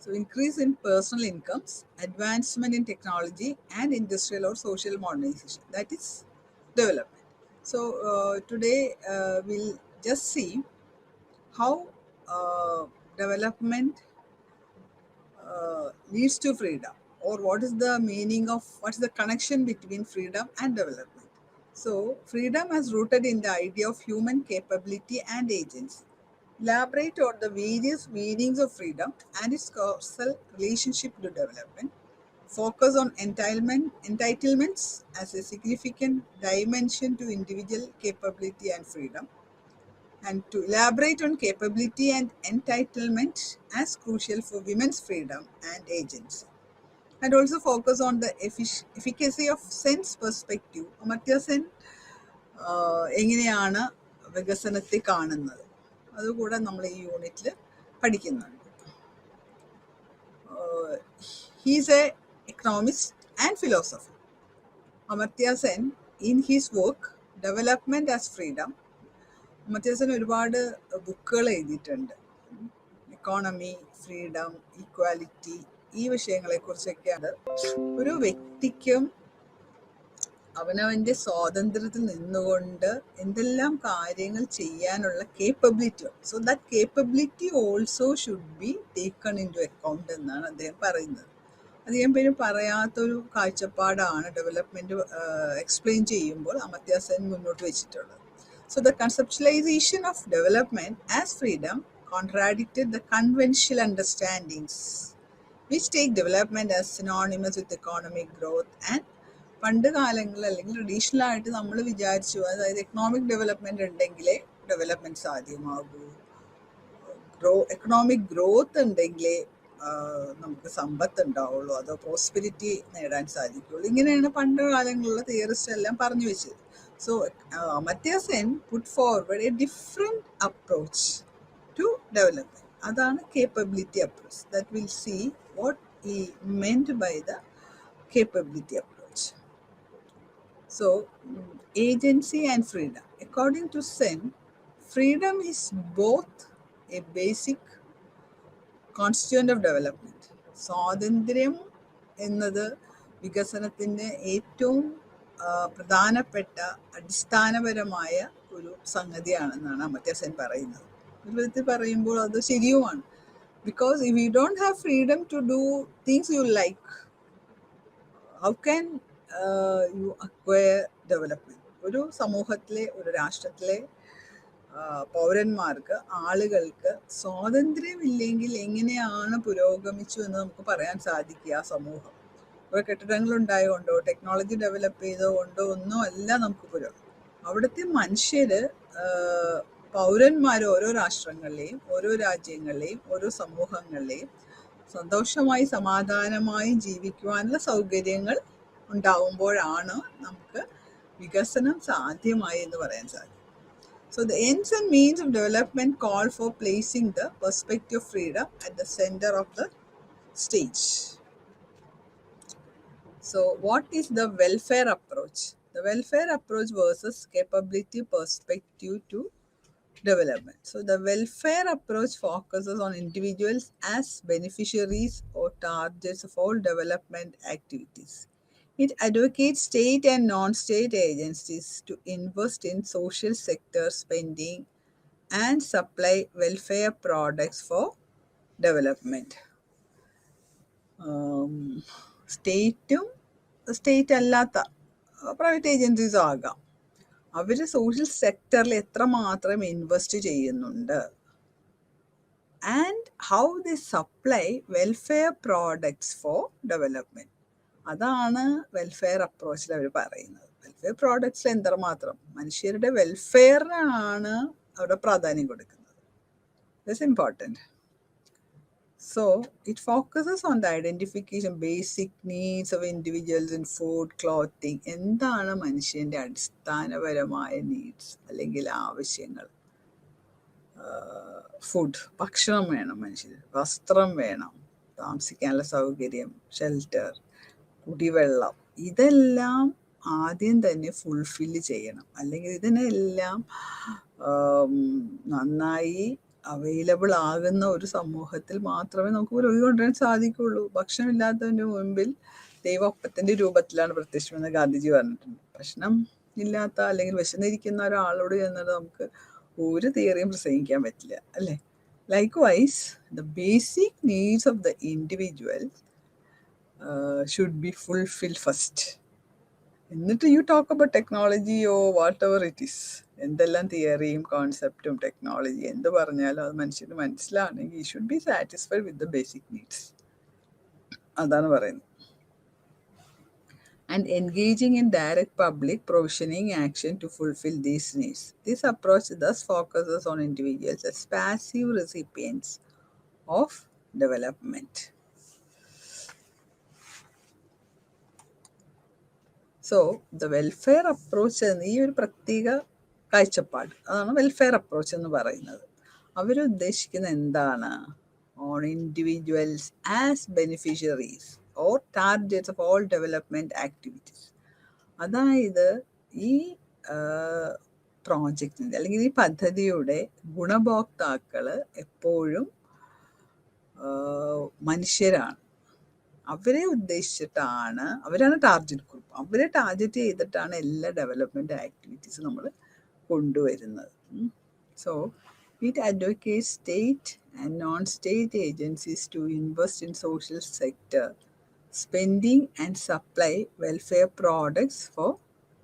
So increase in personal incomes, advancement in technology and industrial or social modernization. That is development. So today we'll just see how development leads to freedom, or what's the connection between freedom and development. So freedom is rooted in the idea of human capability and agency. Elaborate on the various meanings of freedom and its causal relationship to development. Focus on entitlements as a significant dimension to individual capability and freedom, and to elaborate on capability and entitlement as crucial for women's freedom and agency. And also focus on the efficacy of sense perspective. അമർത്യ സെൻ എങ്ങനെയാണ് വികസനത്തെ കാണുന്നത്, അതുകൂടെ നമ്മൾ ഈ യൂണിറ്റിൽ പഠിക്കുന്നുണ്ട്. He's A economist and philosopher. Amartya Sen, in his work Development as Freedom, അമർത്യ സെൻ ഒരുപാട് ബുക്കുകൾ എഴുതിയിട്ടുണ്ട്. എക്കോണമി, ഫ്രീഡം, ഈക്വാലിറ്റി, ഈ വിഷയങ്ങളെക്കുറിച്ചൊക്കെയാണ്. ഒരു വ്യക്തിക്കും അവനവൻ്റെ സ്വാതന്ത്ര്യത്തിൽ നിന്നുകൊണ്ട് എന്തെല്ലാം കാര്യങ്ങൾ ചെയ്യാനുള്ള capability, so that capability also should be taken into account എന്നാണ് അദ്ദേഹം പറയുന്നത്. അധികം പേരും പറയാത്തൊരു കാഴ്ചപ്പാടാണ് ഡെവലപ്മെൻറ്റ് എക്സ്പ്ലെയിൻ ചെയ്യുമ്പോൾ അമർത്യ സെൻ മുന്നോട്ട് വെച്ചിട്ടുള്ളത്. So the conceptualization of development as freedom contradicted the conventional understandings which take development as synonymous with economic growth. And പണ്ട് കാലങ്ങളിൽ അല്ലെങ്കിൽ ട്രഡീഷണൽ ആയിട്ട് നമ്മൾ വിചാരിച്ചു, അതായത് എക്കണോമിക് ഡെവലപ്മെൻറ്റ് ഉണ്ടെങ്കിലേ ഡെവലപ്മെൻറ്റ് സാധ്യമാകൂ, എക്കണോമിക് ഗ്രോത്ത് ഉണ്ടെങ്കിലേ നമുക്ക് സമ്പത്ത് ഉണ്ടാവുള്ളൂ, അതോ പ്രോസ്പെരിറ്റി നേടാൻ സാധിക്കുള്ളൂ. ഇങ്ങനെയാണ് പണ്ട് കാലങ്ങളിലുള്ള തിയറിസ്റ്റ് എല്ലാം പറഞ്ഞു വെച്ചത്. So Amartya Sen put forward a different approach to development. Adana capability approach. That we'll see what he meant by the capability approach. So agency and freedom. According to Sen, freedom is both a basic constituent of development. സ്വാതന്ത്ര്യം എന്നത് വികസനത്തിൻ്റെ ഏറ്റവും പ്രധാനപ്പെട്ട അടിസ്ഥാനപരമായ ഒരു സംഗതിയാണെന്നാണ് അമർത്യ സെൻ പറയുന്നത്. ഒരു വിധത്തിൽ പറയുമ്പോൾ അത് ശരിയുമാണ്. Because if you don't have freedom to do things you like, how can you acquire development? ഒരു സമൂഹത്തിലെ, ഒരു രാഷ്ട്രത്തിലെ പൗരന്മാർക്ക്, ആളുകൾക്ക് സ്വാതന്ത്ര്യമില്ലെങ്കിൽ എങ്ങനെയാണ് പുരോഗമിച്ചു എന്ന് നമുക്ക് പറയാൻ സാധിക്കുക? ആ സമൂഹം ഇപ്പോൾ കെട്ടിടങ്ങളുണ്ടായതുകൊണ്ടോ ടെക്നോളജി ഡെവലപ്പ് ചെയ്തതുകൊണ്ടോ ഒന്നും അല്ല നമുക്ക് പുരോഗതി. അവിടുത്തെ മനുഷ്യർ, പൗരന്മാർ ഓരോ രാഷ്ട്രങ്ങളിലെയും ഓരോ രാജ്യങ്ങളിലെയും ഓരോ സമൂഹങ്ങളിലെയും സന്തോഷമായി സമാധാനമായി ജീവിക്കുവാനുള്ള സൗകര്യങ്ങൾ ഉണ്ടാവുമ്പോഴാണ് നമുക്ക് വികസനം സാധ്യമായി എന്ന് പറയാൻ സാധിക്കും. So the ends and means of development call for placing the perspective of freedom at the center of the stage. So what is the welfare approach? The welfare approach versus capability perspective to development. So the welfare approach focuses on individuals as beneficiaries or targets of all development activities. It advocates state and non-state agencies to invest in social sector spending and supply welfare products for development. State അല്ലാത്ത private ഏജൻസീസും ആകാം. അവർ social സെക്ടറിൽ എത്രമാത്രം invest ചെയ്യുന്നുണ്ട്, and how the supply welfare products for development. അതാണ് welfare അപ്രോച്ചിൽ അവർ പറയുന്നത്. Welfare പ്രോഡക്ട്സിൽ എത്രമാത്രം മനുഷ്യരുടെ വെൽഫെയറിനാണ് അവിടെ പ്രാധാന്യം കൊടുക്കുന്നത്. That's important. So it focuses on the identification basic needs of individuals in food, clothing. എന്താണ് മനുഷ്യൻ്റെ അടിസ്ഥാനപരമായ നീഡ്സ് അല്ലെങ്കിൽ ആവശ്യങ്ങൾ? ഫുഡ്, ഭക്ഷണം വേണം മനുഷ്യന്, വസ്ത്രം വേണം, താമസിക്കാനുള്ള സൗകര്യം, ഷെൽട്ടർ, കുടിവെള്ളം. ഇതെല്ലാം ആദ്യം തന്നെ ഫുൾഫില്ല് ചെയ്യണം. അല്ലെങ്കിൽ ഇതിനെല്ലാം നന്നായി അവൈലബിൾ ആകുന്ന ഒരു സമൂഹത്തിൽ മാത്രമേ നമുക്ക് പുരോഗതി കൊണ്ടുവരാൻ സാധിക്കുകയുള്ളൂ. ഭക്ഷണമില്ലാത്തതിൻ്റെ മുൻപിൽ ദൈവപ്പത്തിൻ്റെ രൂപത്തിലാണ് പ്രത്യക്ഷമെന്ന് ഗാന്ധിജി പറഞ്ഞിട്ടുണ്ട്. ഭക്ഷണം ഇല്ലാത്ത അല്ലെങ്കിൽ വിശന്നിരിക്കുന്ന ഒരാളോട് ചെന്നത് നമുക്ക് ഒരു തിയറിയും പ്രസംഗിക്കാൻ പറ്റില്ല, അല്ലേ? Likewise the basic needs of the individual should be fulfil first. എന്നിട്ട് you talk about technology or whatever it is. എന്തെല്ലാം തിയറിയും കോൺസെപ്റ്റും ടെക്നോളജി എന്ത് പറഞ്ഞാലും അത് മനുഷ്യന് മനസ്സിലാണെങ്കിൽ should be satisfied with the basic needs. അതാണ് പറയുന്നത്. And engaging in direct public provisioning action to fulfill these needs. This approach thus focuses on individuals as passive recipients of development. So the welfare approach എന്ന ഈ ഒരു പ്രത്യേക കാഴ്ചപ്പാട്, അതാണ് welfare approach എന്ന് പറയുന്നത്. അവരുദ്ദേശിക്കുന്ന എന്താണ്? On individuals as beneficiaries or targets of all development activities. അതായത് ഈ പ്രോജക്റ്റിൻ്റെ അല്ലെങ്കിൽ ഈ പദ്ധതിയുടെ ഗുണഭോക്താക്കൾ എപ്പോഴും മനുഷ്യരാണ്. അവരെ ഉദ്ദേശിച്ചിട്ടാണ്, അവരാണ് ടാർഗറ്റ് ഗ്രൂപ്പ്. അവരെ ടാർഗറ്റ് ചെയ്തിട്ടാണ് എല്ലാ ഡെവലപ്മെൻറ്റ് ആക്ടിവിറ്റീസ് നമ്മൾ കൊണ്ടുവരുന്നത്. So it advocate state and non state agencies to invest in social sector spending and supply welfare products for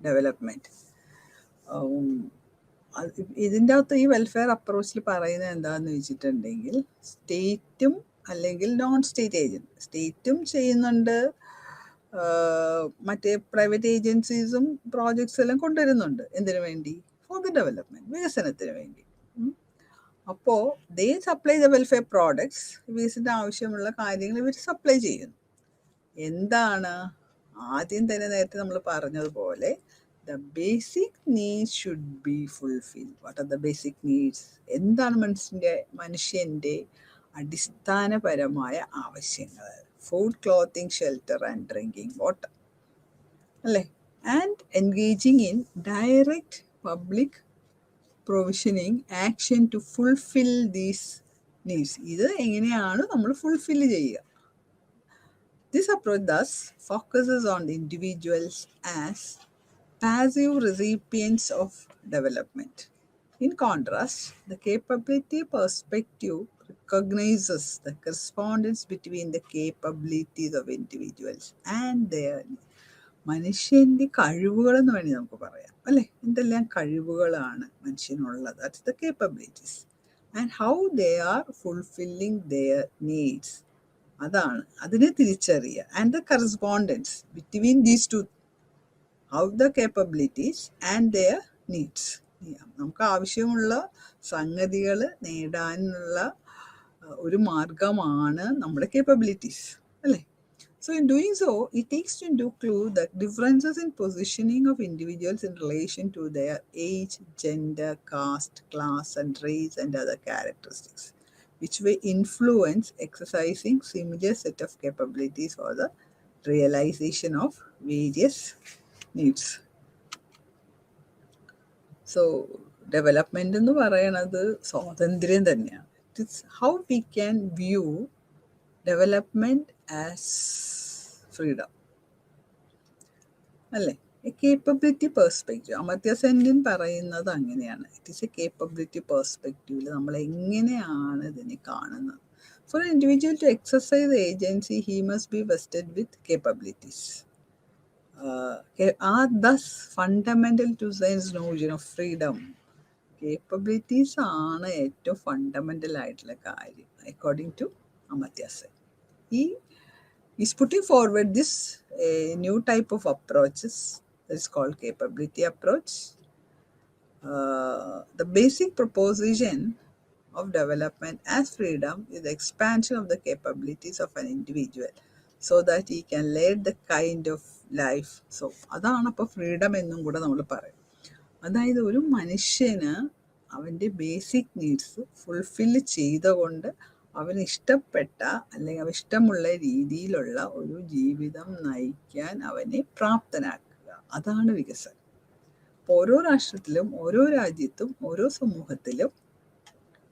development. ഇതിൻ്റെ അകത്ത് ഈ വെൽഫെയർ അപ്രോച്ചിൽ പറയുന്നത് എന്താണെന്ന് വെച്ചിട്ടുണ്ടെങ്കിൽ സ്റ്റേറ്റും അല്ലെങ്കിൽ നോൺ സ്റ്റേറ്റ് ഏജൻസി, സ്റ്റേറ്റും ചെയ്യുന്നുണ്ട്, മറ്റേ പ്രൈവറ്റ് ഏജൻസീസും പ്രോജക്ട്സ് എല്ലാം കൊണ്ടുവരുന്നുണ്ട്. എന്തിനു വേണ്ടി? ഫോർ ദ ഡെവലപ്മെൻറ്റ്, വികസനത്തിന് വേണ്ടി. അപ്പോൾ ദേ സപ്ലൈ ദ വെൽഫെയർ പ്രോഡക്ട്സ്, വികസനത്തിന് ആവശ്യമുള്ള കാര്യങ്ങൾ ഇവർ സപ്ലൈ ചെയ്യുന്നു. എന്താണ്? ആദ്യം തന്നെ നേരത്തെ നമ്മൾ പറഞ്ഞതുപോലെ the basic needs should be fulfilled. What are the basic needs? എന്താണ് മനുഷ്യൻ്റെ അടിസ്ഥാനപരമായ ആവശ്യങ്ങൾ? Food, clothing, shelter and drinking water, അല്ലേ? And engaging in direct public provisioning action to fulfil these needs. ഇത് എങ്ങനെയാണ് നമ്മൾ ഫുൾഫിൽ ചെയ്യുക? This approach thus focuses on the individuals as passive recipients of development. In contrast, the capability perspective recognizes the correspondence between the capabilities of individuals and their മനുഷ്യൻ്റെ കഴിവുകളെന്ന് വേണമെങ്കിൽ നമുക്ക് പറയാം, അല്ലേ? എന്തെല്ലാം കഴിവുകളാണ് മനുഷ്യനുള്ളത്? That's the capabilities. And how they are fulfilling their needs, അതാണ് അതിനെ തിരിച്ചറിയുക. And the correspondence between these two, how the capabilities and their needs. നമുക്ക് ആവശ്യമുള്ള സംഗതികൾ നേടാനുള്ള ഒരു മാർഗമാണ് നമ്മുടെ കേപ്പബിലിറ്റീസ്, അല്ലേ? So in doing so, it takes into include the differences in positioning of individuals in relation to their age, gender, caste, class, and race and other characteristics, which may influence exercising similar set of capabilities for the realization of various needs. So development എന്ന് പറയുന്നത് സ്വാതന്ത്ര്യം തന്നെയാണ്. It is how we can view development as freedom, അല്ലേ? A capability perspective, Amartya Sen പറയുന്നത് അങ്ങനെയാണ്. It is a capability പെർസ്പെക്റ്റീവിൽ നമ്മൾ എങ്ങനെയാണ് ഇതിനെ കാണുന്നത്. For an individual to exercise agency he must be vested with capabilities are thus fundamental to Zen's notion of freedom. Capabilities ആണ് ഏറ്റവും ഫണ്ടമെൻ്റൽ ആയിട്ടുള്ള കാര്യം according to Amartya Sen. He is putting forward this new type of approaches that is called capability approach. The basic proposition of development as freedom is the expansion of the capabilities of an individual so that he can lead the kind of life. So അതാണ് അപ്പോൾ freedom എന്നും കൂടെ നമ്മൾ പറയും. അതായത് ഒരു മനുഷ്യന് അവൻ്റെ ബേസിക് നീഡ്സ് ഫുൾഫിൽ ചെയ്തുകൊണ്ട് അവന് ഇഷ്ടപ്പെട്ട അല്ലെങ്കിൽ അവന് ഇഷ്ടമുള്ള രീതിയിലുള്ള ഒരു ജീവിതം നയിക്കാൻ അവനെ പ്രാപ്തനാക്കുക, അതാണ് വികസനം. ഓരോ രാഷ്ട്രത്തിലും ഓരോ രാജ്യത്തും ഓരോ സമൂഹത്തിലും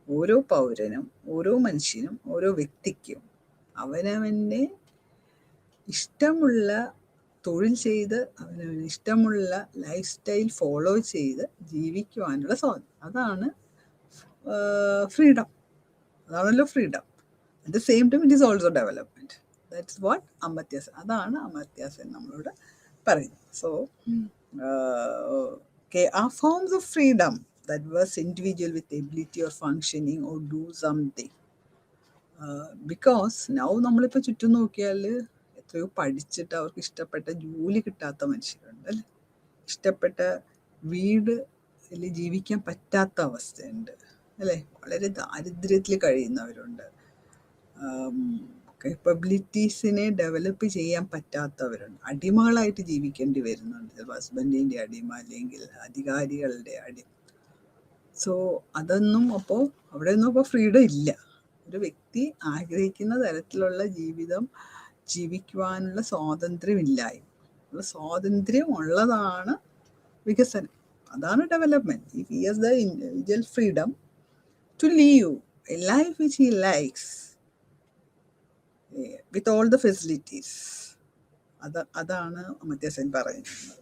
ഓരോ പൗരനും, ഓരോ മനുഷ്യനും, ഓരോ വ്യക്തിക്കും അവനവൻ്റെ ഇഷ്ടമുള്ള തൊഴിൽ ചെയ്ത് അവനവന് ഇഷ്ടമുള്ള ലൈഫ് സ്റ്റൈൽ ഫോളോ ചെയ്ത് ജീവിക്കുവാനുള്ള സ്വാതന്ത്ര്യം. അതാണ് ഫ്രീഡം. അതാണല്ലോ freedom. At the same time it is also development. That's what Amartya Sen. അതാണ് അമർത്യ സെൻ നമ്മളോട് പറയുന്നത്. So are forms of freedom that was individual with the ability or functioning or do something. Because now നമ്മളിപ്പോൾ ചുറ്റും നോക്കിയാൽ എത്രയോ പഠിച്ചിട്ട് അവർക്ക് ഇഷ്ടപ്പെട്ട ജോലി കിട്ടാത്ത മനുഷ്യരുണ്ട് അല്ലേ, ഇഷ്ടപ്പെട്ട വീട് ജീവിക്കാൻ പറ്റാത്ത അവസ്ഥയുണ്ട് അല്ലേ, വളരെ ദാരിദ്ര്യത്തിൽ കഴിയുന്നവരുണ്ട്, കേപ്പബിലിറ്റീസിനെ ഡെവലപ്പ് ചെയ്യാൻ പറ്റാത്തവരുണ്ട്, അടിമകളായിട്ട് ജീവിക്കേണ്ടി വരുന്നുണ്ട്, ചിലപ്പോൾ ഹസ്ബൻഡിൻ്റെ അടിമ അല്ലെങ്കിൽ അധികാരികളുടെ അടിമ. സോ അതൊന്നും അപ്പോൾ അവിടെയൊന്നും അപ്പോൾ ഫ്രീഡം ഇല്ല. ഒരു വ്യക്തി ആഗ്രഹിക്കുന്ന തരത്തിലുള്ള ജീവിതം ജീവിക്കുവാനുള്ള സ്വാതന്ത്ര്യമില്ലായ്മ. സ്വാതന്ത്ര്യം ഉള്ളതാണ് വികസനം, അതാണ് development. If he has the individual freedom to live a life which he likes with all the facilities, അതാണ് അമർത്യ സെൻ പറയുന്നത്.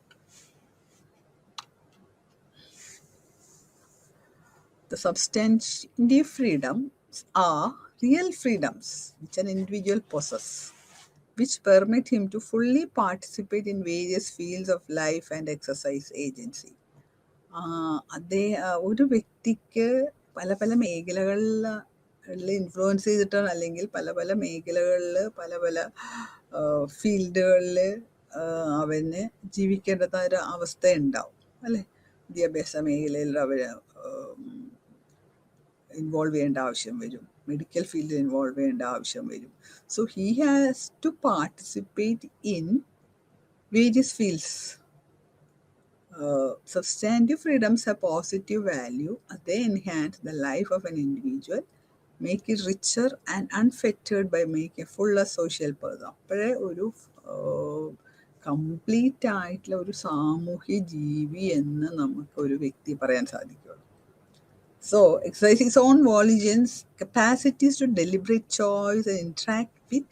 The substantive freedoms are real freedoms which an individual possesses, which permit him to fully participate in various fields of life and exercise agency. ഒരു വ്യക്തിക്ക് പല പല മേഖലകളിൽ influence ചെയ്തിട്ടാണ്, അല്ലെങ്കിൽ പല പല മേഖലകളിൽ പല പല ഫീൽഡുകളിൽ അവന് ജീവിക്കേണ്ടതായ ഒരു അവസ്ഥ ഉണ്ടാവും അല്ലേ. വിദ്യാഭ്യാസ മേഖലയിൽ അവർ ഇൻവോൾവ് ചെയ്യേണ്ട ആവശ്യം വരും, മെഡിക്കൽ ഫീൽഡിൽ ഇൻവോൾവ് ചെയ്യേണ്ട ആവശ്യം വരും. So he has to participate in various fields. Substantive freedoms have positive value as they enhance the life of an individual, make it richer and unfettered by making a fuller social person. അപ്പോഴേ ഒരു complete ആയിട്ടുള്ള ഒരു സാമൂഹ്യ ജീവി എന്ന് നമുക്ക് ഒരു വ്യക്തി പറയാൻ സാധിക്കുള്ളൂ. So, exercising his own volitions, capacities to deliberate choice and interact with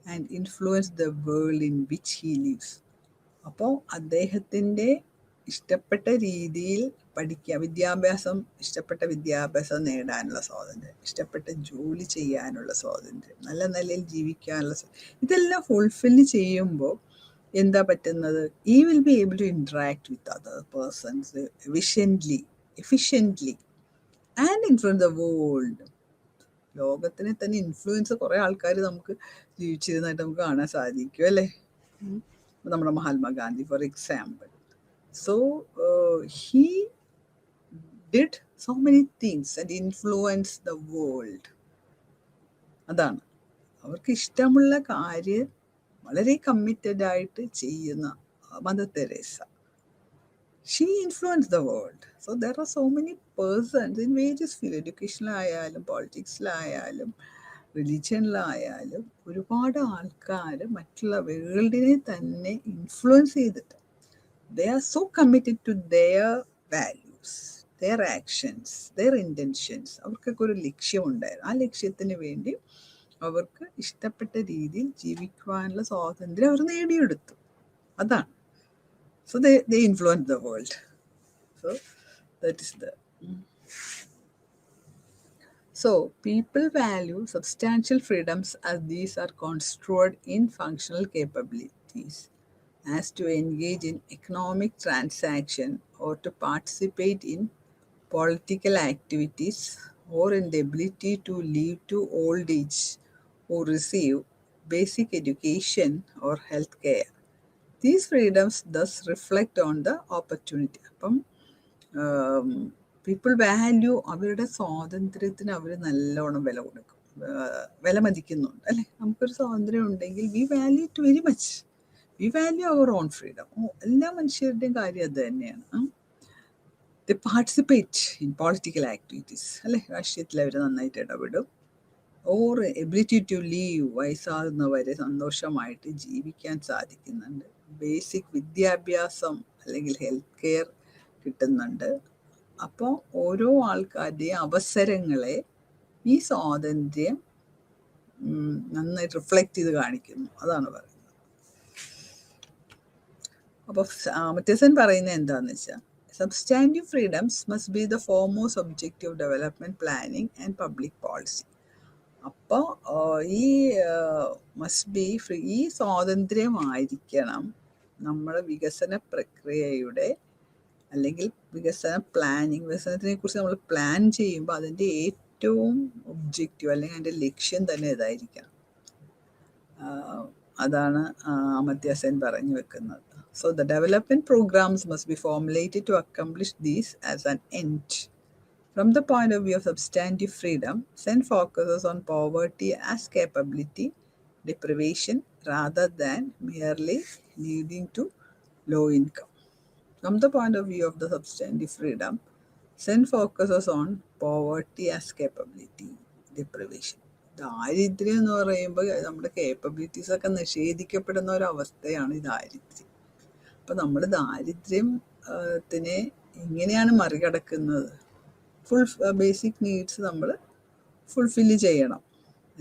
and influence the world in which he lives. അപ്പോൾ അദ്ദേഹത്തിൻ്റെ ഇഷ്ടപ്പെട്ട രീതിയിൽ പഠിക്കുക, ഇഷ്ടപ്പെട്ട വിദ്യാഭ്യാസം നേടാനുള്ള സ്വാതന്ത്ര്യം, ഇഷ്ടപ്പെട്ട ജോലി ചെയ്യാനുള്ള സ്വാതന്ത്ര്യം, നല്ല നിലയിൽ ജീവിക്കാനുള്ള ഇതെല്ലാം ഫുൾഫില്ല് ചെയ്യുമ്പോൾ എന്താ പറ്റുന്നത്? ഈ will be able to interact with other persons efficiently and influence the world. ലോകത്തിനെ തന്നെ ഇൻഫ്ലുവൻസ് കുറേ ആൾക്കാർ നമുക്ക് ജീവിച്ചിരുന്നതായിട്ട് നമുക്ക് കാണാൻ സാധിക്കും അല്ലേ. നമ്മുടെ Mahatma Gandhi for example. So he did so many things and influence the world. അതാണ് അവർക്ക് ഇഷ്ടമുള്ള കാര്യം വളരെ കമ്മിറ്റഡ് ആയിട്ട് ചെയ്യുന്ന Mother Teresa. She influenced the world. So there are so many persons in various fields, educationലായാലും പൊളിറ്റിക്സിലായാലും റിലീജിയനിലായാലും ഒരുപാട് ആൾക്കാർ മറ്റുള്ള വേൾഡിനെ തന്നെ ഇൻഫ്ലുവൻസ് ചെയ്തിട്ട് they are so committed to their values, their actions, their intentions. അവർക്കൊക്കെ ഒരു ലക്ഷ്യമുണ്ടായിരുന്നു. ആ ലക്ഷ്യത്തിന് വേണ്ടി അവർക്ക് ഇഷ്ടപ്പെട്ട രീതിയിൽ ജീവിക്കുവാനുള്ള സ്വാതന്ത്ര്യം അവർ നേടിയെടുത്തു. അതാണ്. So they influence the world. So that is the. So people value substantial freedoms as these are construed in functional capabilities, as to engage in economic transaction or to participate in political activities or in the ability to live to old age or receive basic education or health care. These freedoms thus reflect on the opportunity. അപ്പം people value അവരുടെ സ്വാതന്ത്ര്യത്തിന് അവർ നല്ലോണം വില കൊടുക്കും, വില മതിക്കുന്നുണ്ട് അല്ലേ. നമുക്കൊരു സ്വാതന്ത്ര്യം ഉണ്ടെങ്കിൽ we value it very much. We value our own freedom. എല്ലാ മനുഷ്യരുടെയും കാര്യം അത് തന്നെയാണ്. They participate in political activities അല്ലേ, രാഷ്ട്രീയത്തിൽ അവർ നന്നായിട്ട് ഇടപെടും. ഓർ എബിലിറ്റി ടു ലീവ്, വയസ്സാകുന്നവരെ സന്തോഷമായിട്ട് ജീവിക്കാൻ സാധിക്കുന്നുണ്ട്. ബേസിക് വിദ്യാഭ്യാസം അല്ലെങ്കിൽ ഹെൽത്ത് കെയർ കിട്ടുന്നുണ്ട്. അപ്പോൾ ഓരോ ആൾക്കാരുടെയും അവസരങ്ങളെ ഈ സ്വാതന്ത്ര്യം നന്നായിട്ട് റിഫ്ലക്റ്റ് ചെയ്ത് കാണിക്കുന്നു. അതാണ് പറയുന്നത്. അപ്പോൾ മറ്റേസൻ പറയുന്നത് എന്താണെന്ന് വെച്ചാൽ, substantive freedoms must be the foremost objective of development planning and public policy. അപ്പോൾ ഈ മസ്റ്റ് ബി ഫ്രീ, ഈ സ്വാതന്ത്ര്യമായിരിക്കണം നമ്മുടെ വികസന പ്രക്രിയയുടെ അല്ലെങ്കിൽ വികസനത്തിനെ കുറിച്ച് നമ്മൾ പ്ലാൻ ചെയ്യുമ്പോൾ അതിൻ്റെ ഏറ്റവും ഒബ്ജക്റ്റീവ് അല്ലെങ്കിൽ അതിൻ്റെ ലക്ഷ്യം തന്നെ ഇതായിരിക്കണം. അതാണ് അമർത്യ സെൻ പറഞ്ഞു വെക്കുന്നത്. So the development programs must be formulated to accomplish these as an end. From the point of view of substantive freedom, Sen focuses on poverty as capability deprivation rather than merely leading to low income. From the point of view of the substantive freedom, Sen focuses on poverty as capability deprivation. ദാരിദ്ര്യം എന്ന് പറയുമ്പോൾ നമ്മുടെ കേപ്പബിലിറ്റീസൊക്കെ നിഷേധിക്കപ്പെടുന്ന ഒരവസ്ഥയാണ് ഈ ദാരിദ്ര്യം. അപ്പം നമ്മൾ ദാരിദ്ര്യത്തിനെ എങ്ങനെയാണ് മറികടക്കുന്നത്? ബേസിക് നീഡ്സ് നമ്മൾ ഫുൾഫില്ല് ചെയ്യണം.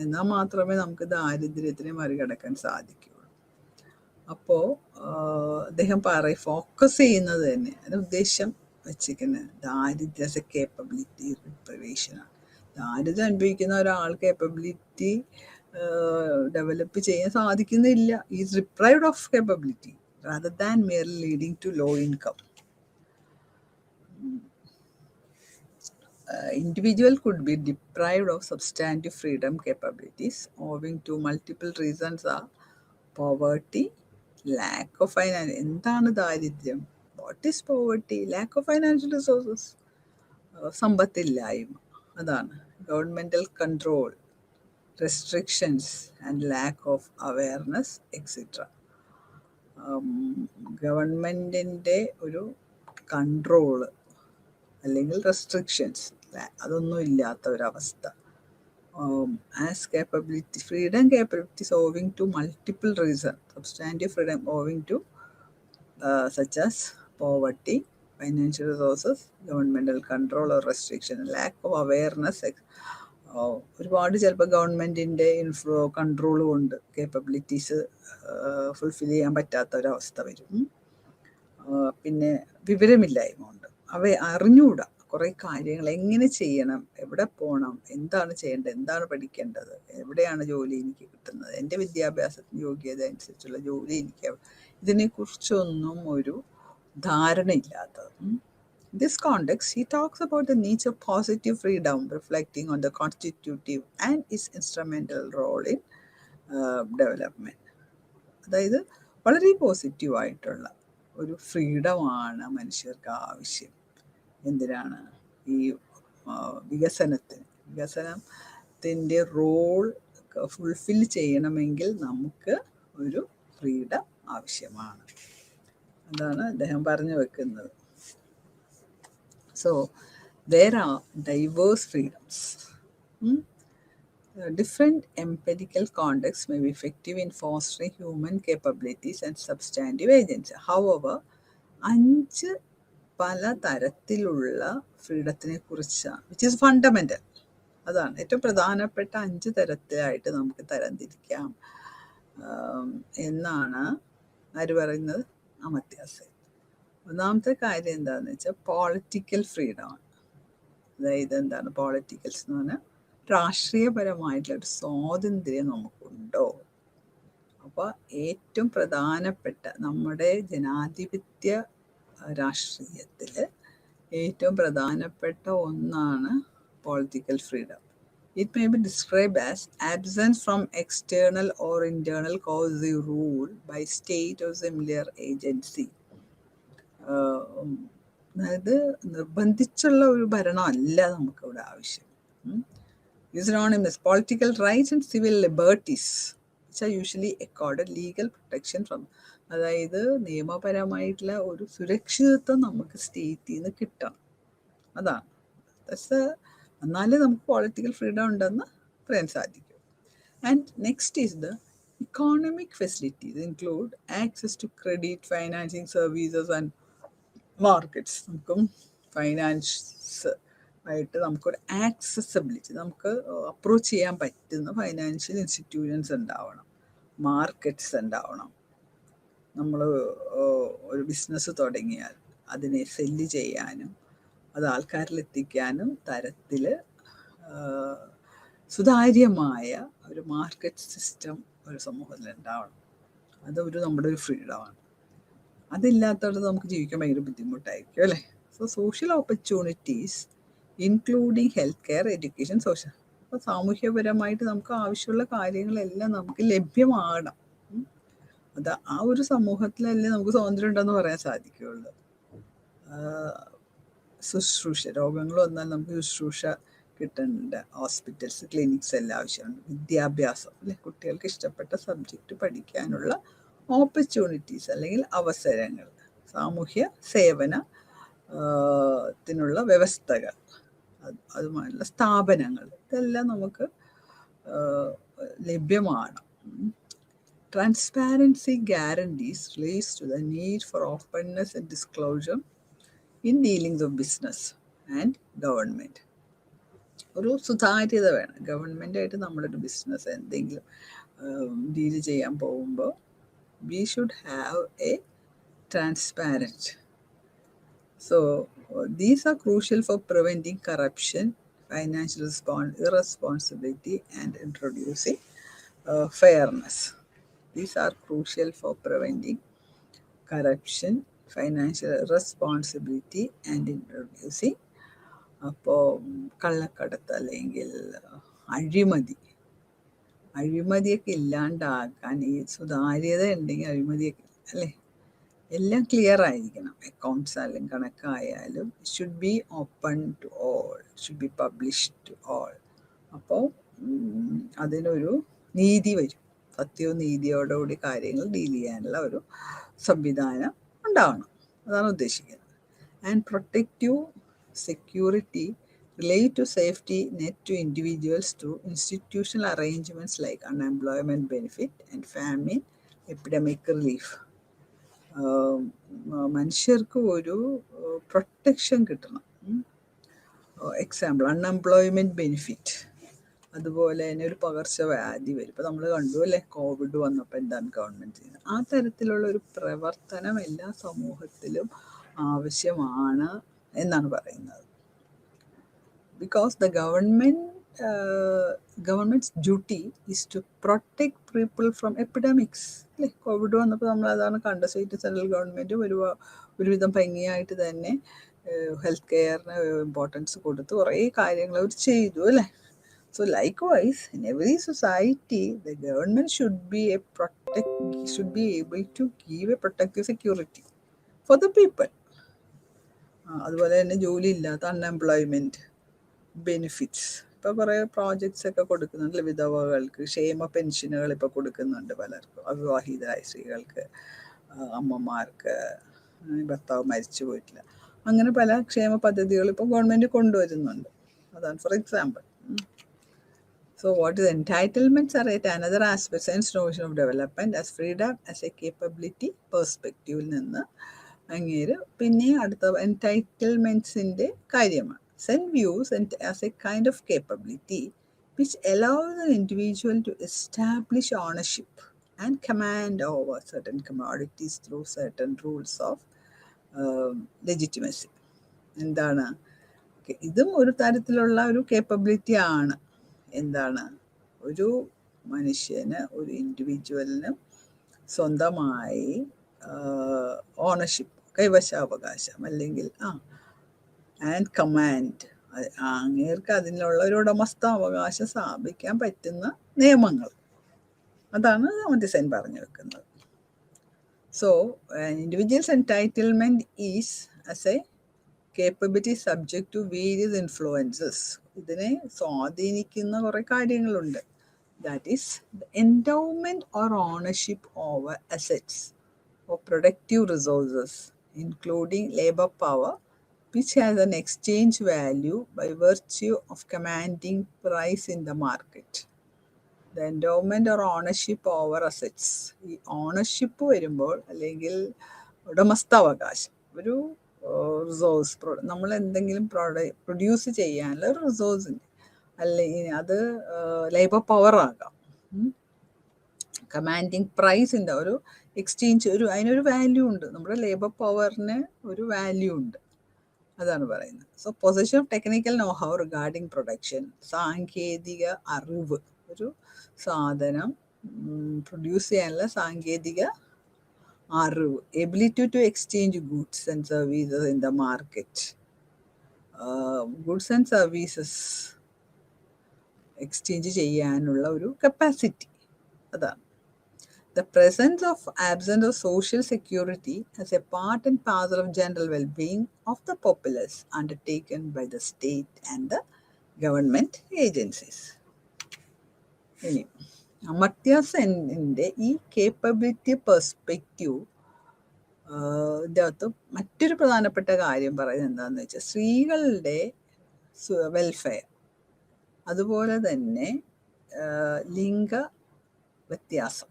എന്നാൽ മാത്രമേ നമുക്ക് ദാരിദ്ര്യത്തിനെ മറികടക്കാൻ സാധിക്കുകയുള്ളൂ. അപ്പോൾ അദ്ദേഹം ഫോക്കസ് ചെയ്യുന്നത് തന്നെ അതിന് ഉദ്ദേശം വെച്ചിരിക്കുന്നത് ദാരിദ്ര്യ ആസ് എ കേപ്പബിലിറ്റി ഡിപ്രൈവേഷനാണ്. ദാരിദ്ര്യം അനുഭവിക്കുന്ന ഒരാൾ കേപ്പബിലിറ്റി ഡെവലപ്പ് ചെയ്യാൻ സാധിക്കുന്നില്ല. Is deprived of capability rather than merely leading to low income. Individual could be deprived of substantive freedom capabilities owing to multiple reasons are poverty, lack of finance. എന്താണ് ദാരിദ്ര്യം? What is poverty? Lack of financial resources. സമ്പത്തില്ലായ്മ, അതാണ്. Governmental control, restrictions and lack of awareness, etc. ഗവൺമെൻറ്റിൻ്റെ ഒരു control അല്ലെങ്കിൽ restrictions അതൊന്നും ഇല്ലാത്ത ഒരവസ്ഥ. As capability freedom capabilities owing to multiple reason. Substantive freedom owing to such as poverty, financial resources, governmental control or restriction, lack of awareness. ഒരുപാട് ചിലപ്പോൾ ഗവൺമെൻറ്റിൻ്റെ control കൊണ്ട് കേപ്പബിലിറ്റീസ് ഫുൾഫിൽ ചെയ്യാൻ പറ്റാത്ത ഒരവസ്ഥ വരും. പിന്നെ വിവരമില്ലായ്മ ഉണ്ട്, അറിഞ്ഞുകൂടാ കുറേ കാര്യങ്ങൾ എങ്ങനെ ചെയ്യണം, എവിടെ പോകണം, എന്താണ് ചെയ്യേണ്ടത്, എന്താണ് പഠിക്കേണ്ടത്, എവിടെയാണ് ജോലി എനിക്ക് കിട്ടുന്നത്, എൻ്റെ വിദ്യാഭ്യാസത്തിന് യോഗ്യത അനുസരിച്ചുള്ള ജോലി എനിക്ക്, ഇതിനെക്കുറിച്ചൊന്നും ഒരു ധാരണയില്ലാത്തത്. In this context, he talks about the nature of positive freedom, reflecting on the constitutive and its instrumental role in development. അതായത് വളരെ പോസിറ്റീവായിട്ടുള്ള ഒരു ഫ്രീഡമാണ് മനുഷ്യർക്ക് ആവശ്യം. എന്തിനാണ്? ഈ വികസനത്തിൻ്റെ റോൾ ഫുൾഫിൽ ചെയ്യണമെങ്കിൽ നമുക്ക് ഒരു ഫ്രീഡം ആവശ്യമാണ്. അതാണ് അദ്ദേഹം പറഞ്ഞു വെക്കുന്നത്. So, there are diverse freedoms. Different empirical contexts may be effective in fostering human capabilities and substantive agency. However, 5 പല തരത്തിലുള്ള ഫ്രീഡത്തിനെ കുറിച്ചാണ്, വിച്ച് ഈസ് ഫണ്ടമെൻ്റൽ. അതാണ് ഏറ്റവും പ്രധാനപ്പെട്ട 5 തരത്തിലായിട്ട് നമുക്ക് തരംതിരിക്കാം എന്നാണ് ആര് പറയുന്നത്? അമർത്യ സെൻ. ഒന്നാമത്തെ കാര്യം എന്താണെന്ന് വെച്ചാൽ പൊളിറ്റിക്കൽ ഫ്രീഡമാണ്. അതായത് എന്താണ് പൊളിറ്റിക്കൽസ് എന്ന് പറഞ്ഞാൽ രാഷ്ട്രീയപരമായിട്ടുള്ളൊരു സ്വാതന്ത്ര്യം നമുക്കുണ്ടോ? അപ്പോൾ ഏറ്റവും പ്രധാനപ്പെട്ട നമ്മുടെ ജനാധിപത്യ രാഷ്ട്രീയത്തിൽ ഏറ്റവും പ്രധാനപ്പെട്ട ഒന്നാണ് political freedom. It may be described as absence from external or internal coercive rule by state or similar agency. അതായത് നിർബന്ധിച്ചുള്ള ഒരു ഭരണമല്ല നമുക്കിവിടെ ആവശ്യം. Synonymous political rights and civil liberties which are usually accorded legal protection from. അതായത് നിയമപരമായിട്ടുള്ള ഒരു സുരക്ഷിതത്വം നമുക്ക് സ്റ്റേറ്റിൽ നിന്ന് കിട്ടണം. അതാണ് എന്നാലേ നമുക്ക് പൊളിറ്റിക്കൽ ഫ്രീഡം ഉണ്ടെന്ന് പറയാൻ സാധിക്കും. And next is the economic facilities include access to credit, financing services and markets. നമുക്കും ഫൈനാൻസ് ആയിട്ട് നമുക്കൊരു ആക്സസബിലിറ്റി, നമുക്ക് അപ്രോച്ച് ചെയ്യാൻ പറ്റുന്ന ഫൈനാൻഷ്യൽ ഇൻസ്റ്റിറ്റ്യൂഷൻസ് ഉണ്ടാവണം, മാർക്കറ്റ്സ് ഉണ്ടാവണം. നമ്മൾ ഒരു ബിസിനസ് തുടങ്ങിയാൽ അതിനെ സെല്ല് ചെയ്യാനും അത് ആൾക്കാരിലെത്തിക്കാനും തരത്തിൽ സുതാര്യമായ ഒരു മാർക്കറ്റ് സിസ്റ്റം ഒരു സമൂഹത്തിൽ ഉണ്ടാവണം. അതൊരു നമ്മുടെ ഒരു ഫ്രീഡമാണ്. അതില്ലാത്തടത്ത് നമുക്ക് ജീവിക്കാൻ ഭയങ്കര ബുദ്ധിമുട്ടായിരിക്കും അല്ലേ. So social opportunities including health care, education, social. അപ്പോൾ സാമൂഹ്യപരമായിട്ട് നമുക്ക് ആവശ്യമുള്ള കാര്യങ്ങളെല്ലാം നമുക്ക് ലഭ്യമാകണം. അത് ആ ഒരു സമൂഹത്തിലല്ലേ നമുക്ക് സ്വാതന്ത്ര്യം ഉണ്ടെന്ന് പറയാൻ സാധിക്കുകയുള്ളൂ. ശുശ്രൂഷ, രോഗങ്ങൾ വന്നാൽ നമുക്ക് ശുശ്രൂഷ കിട്ടുന്നുണ്ട്. ഹോസ്പിറ്റൽസ്, ക്ലിനിക്സ് എല്ലാം ആവശ്യമുണ്ട്. വിദ്യാഭ്യാസം അല്ലെ, കുട്ടികൾക്ക് ഇഷ്ടപ്പെട്ട സബ്ജക്റ്റ് പഠിക്കാനുള്ള ഓപ്പർച്യൂണിറ്റീസ് അല്ലെങ്കിൽ അവസരങ്ങൾ, സാമൂഹ്യ സേവന ത്തിനുള്ള വ്യവസ്ഥകൾ, അതുമായുള്ള സ്ഥാപനങ്ങൾ, ഇതെല്ലാം നമുക്ക് ലഭ്യമാണ്. Transparency guarantees relates to the need for openness and disclosure in dealings of business and government. ഒരു സുതാര്യത വേണം. ഗവൺമെൻറ്റായിട്ട് നമ്മളൊരു ബിസിനസ് എന്തെങ്കിലും ഡീൽ ചെയ്യാൻ പോകുമ്പോൾ we should have a transparent. So these are crucial for preventing corruption, financial irresponsibility and introducing fairness. These are crucial for preventing corruption, financial irresponsibility and introducing അപ്പോൾ കള്ളക്കടത്ത് അല്ലെങ്കിൽ അഴിമതിയൊക്കെ ഇല്ലാണ്ടാക്കാൻ ഈ സുതാര്യത ഉണ്ടെങ്കിൽ അഴിമതിയൊക്കെ അല്ലേ, എല്ലാം ക്ലിയർ ആയിരിക്കണം. അക്കൗണ്ട്സ് ആയാലും കണക്കായാലും should be open to all, should be published to all. അപ്പോൾ അതിനൊരു നീതി വരും, സത്യവും നീതിയോടുകൂടി കാര്യങ്ങൾ ഡീൽ ചെയ്യാനുള്ള ഒരു സംവിധാനം ഉണ്ടാവണം. അതാണ് ഉദ്ദേശിക്കുന്നത്. And protective security relate to safety net to individuals through institutional arrangements like unemployment benefit and famine epidemic relief. മനുഷ്യർക്ക് ഒരു പ്രൊട്ടക്ഷൻ കിട്ടണം. എക്സാമ്പിൾ അൺഎംപ്ലോയ്മെൻറ്റ് ബെനിഫിറ്റ്, അതുപോലെ തന്നെ ഒരു പകർച്ചവ്യാധി വരും. ഇപ്പോൾ നമ്മൾ കണ്ടു അല്ലേ, കോവിഡ് വന്നപ്പോൾ എന്താണ് ഗവൺമെൻറ് ചെയ്യുന്നത്. ആ തരത്തിലുള്ള ഒരു പ്രവർത്തനം എല്ലാ സമൂഹത്തിലും ആവശ്യമാണ് എന്നാണ് പറയുന്നത്. Because the governments duty is to protect people from epidemics അല്ലേ. കോവിഡ് വന്നപ്പോൾ നമ്മൾ അതാണ് കണ്ട. സ്റ്റേറ്റ് സെൻട്രൽ ഗവൺമെൻറ്റും ഒരുവിധം ഭംഗിയായിട്ട് തന്നെ ഹെൽത്ത് കെയറിന് ഇമ്പോർട്ടൻസ് കൊടുത്ത് കുറേ കാര്യങ്ങൾ അവർ ചെയ്തു അല്ലേ. So likewise, in every society, the government should be able to give a protective security for the people. അതുപോലെ തന്നെ ജോലി ഇല്ലാത്ത അൺഎംപ്ലോയ്മെൻറ്റ് ബെനിഫിറ്റ്സ്, ഇപ്പോൾ കുറേ പ്രോജക്ട്സ് ഒക്കെ കൊടുക്കുന്നുണ്ട്. വിധവകൾക്ക് ക്ഷേമ പെൻഷനുകൾ ഇപ്പോൾ കൊടുക്കുന്നുണ്ട് പലർക്കും, അവിവാഹിതരായ സ്ത്രീകൾക്ക്, അമ്മമാർക്ക്, ഭർത്താവ് മരിച്ചു പോയിട്ടില്ല, അങ്ങനെ പല ക്ഷേമ പദ്ധതികൾ ഇപ്പോൾ ഗവൺമെൻറ് കൊണ്ടുവരുന്നുണ്ട്. അതാണ് for example. So what is entitlements are at another aspect, sense notion of development as freedom as a capability perspective നിന്ന് അങ്ങേര് പിന്നെ അടുത്ത എൻറ്റൈറ്റിൽമെൻറ്റ്സിൻ്റെ കാര്യമാണ്. Sen views as a kind of capability which allows an individual to establish ownership and command over certain commodities through certain rules of legitimacy. എന്താണ് ഇതും ഒരു തരത്തിലുള്ള ഒരു കേപ്പബിലിറ്റി ആണ്. എന്താണ്, ഒരു മനുഷ്യന്, ഒരു ഇൻഡിവിജ്വലിന് സ്വന്തമായി ഓണർഷിപ്പ്, കൈവശാവകാശം, അല്ലെങ്കിൽ ആൻഡ് കമാൻഡ്, അങ്ങേർക്ക് അതിനുള്ള ഒരു ഉടമസ്ഥാവകാശം സ്ഥാപിക്കാൻ പറ്റുന്ന നിയമങ്ങൾ. അതാണ് സെൻ പറഞ്ഞു വെക്കുന്നത്. So individuals entitlement is as a capability subject to various influences. ഇതിനെ സ്വാധീനിക്കുന്ന കുറേ കാര്യങ്ങളുണ്ട്. That is endowment or ownership over assets or productive resources, including labor power, which has an exchange value by virtue of commanding price in the market. The endowment or ownership over assets. ഈ ownership വരുമ്പോൾ അല്ലെങ്കിൽ ഉടമസ്ഥാവകാശം, ഒരു resource നമ്മൾ എന്തെങ്കിലും produce ചെയ്യാനുള്ള ഒരു resource ഉണ്ട്, അല്ലെങ്കിൽ അത് ലേബർ പവർ ആകാം. കമാൻഡിങ് പ്രൈസിൻ്റെ ഒരു എക്സ്ചേഞ്ച്, അതിനൊരു വാല്യൂ ഉണ്ട്. നമ്മുടെ ലേബർ പവറിന് ഒരു വാല്യൂ ഉണ്ട്, അതാണ് പറയുന്നത്. So possession of technical know how regarding production, സാങ്കേതിക അറിവ്, ഒരു സാധനം പ്രൊഡ്യൂസ് ചെയ്യാനുള്ള സാങ്കേതിക അറിവ്. Ability to exchange goods and services in the market, goods and services exchange ചെയ്യാനുള്ള ഒരു കപ്പാസിറ്റി, അതാണ്. The presence of absence of social security as a part and parcel of general well-being of the populace undertaken by the state and the government agencies. ഇനി അമർത്യ സെന്നിൻ്റെ ഈ capability perspective ഇതിനകത്ത് മറ്റൊരു പ്രധാനപ്പെട്ട കാര്യം പറയുന്നത് എന്താണെന്ന് വെച്ചാൽ സ്ത്രീകളുടെ വെൽഫെയർ, അതുപോലെ തന്നെ ലിംഗ വ്യത്യാസം.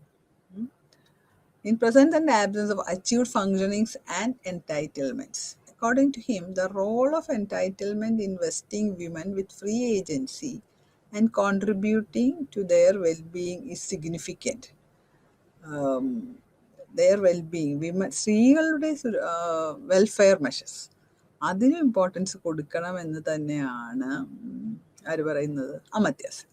In presence and absence of achieved functionings and entitlements. According to him, the role of entitlement investing women with free agency and contributing to their well-being is significant. Their well-being, women, സ്ത്രീകളുടെ welfare measures, അതിന് importance കൊടുക്കണമെന്ന് തന്നെയാണ് ആര് പറയുന്നത്, അമർത്യ Sen.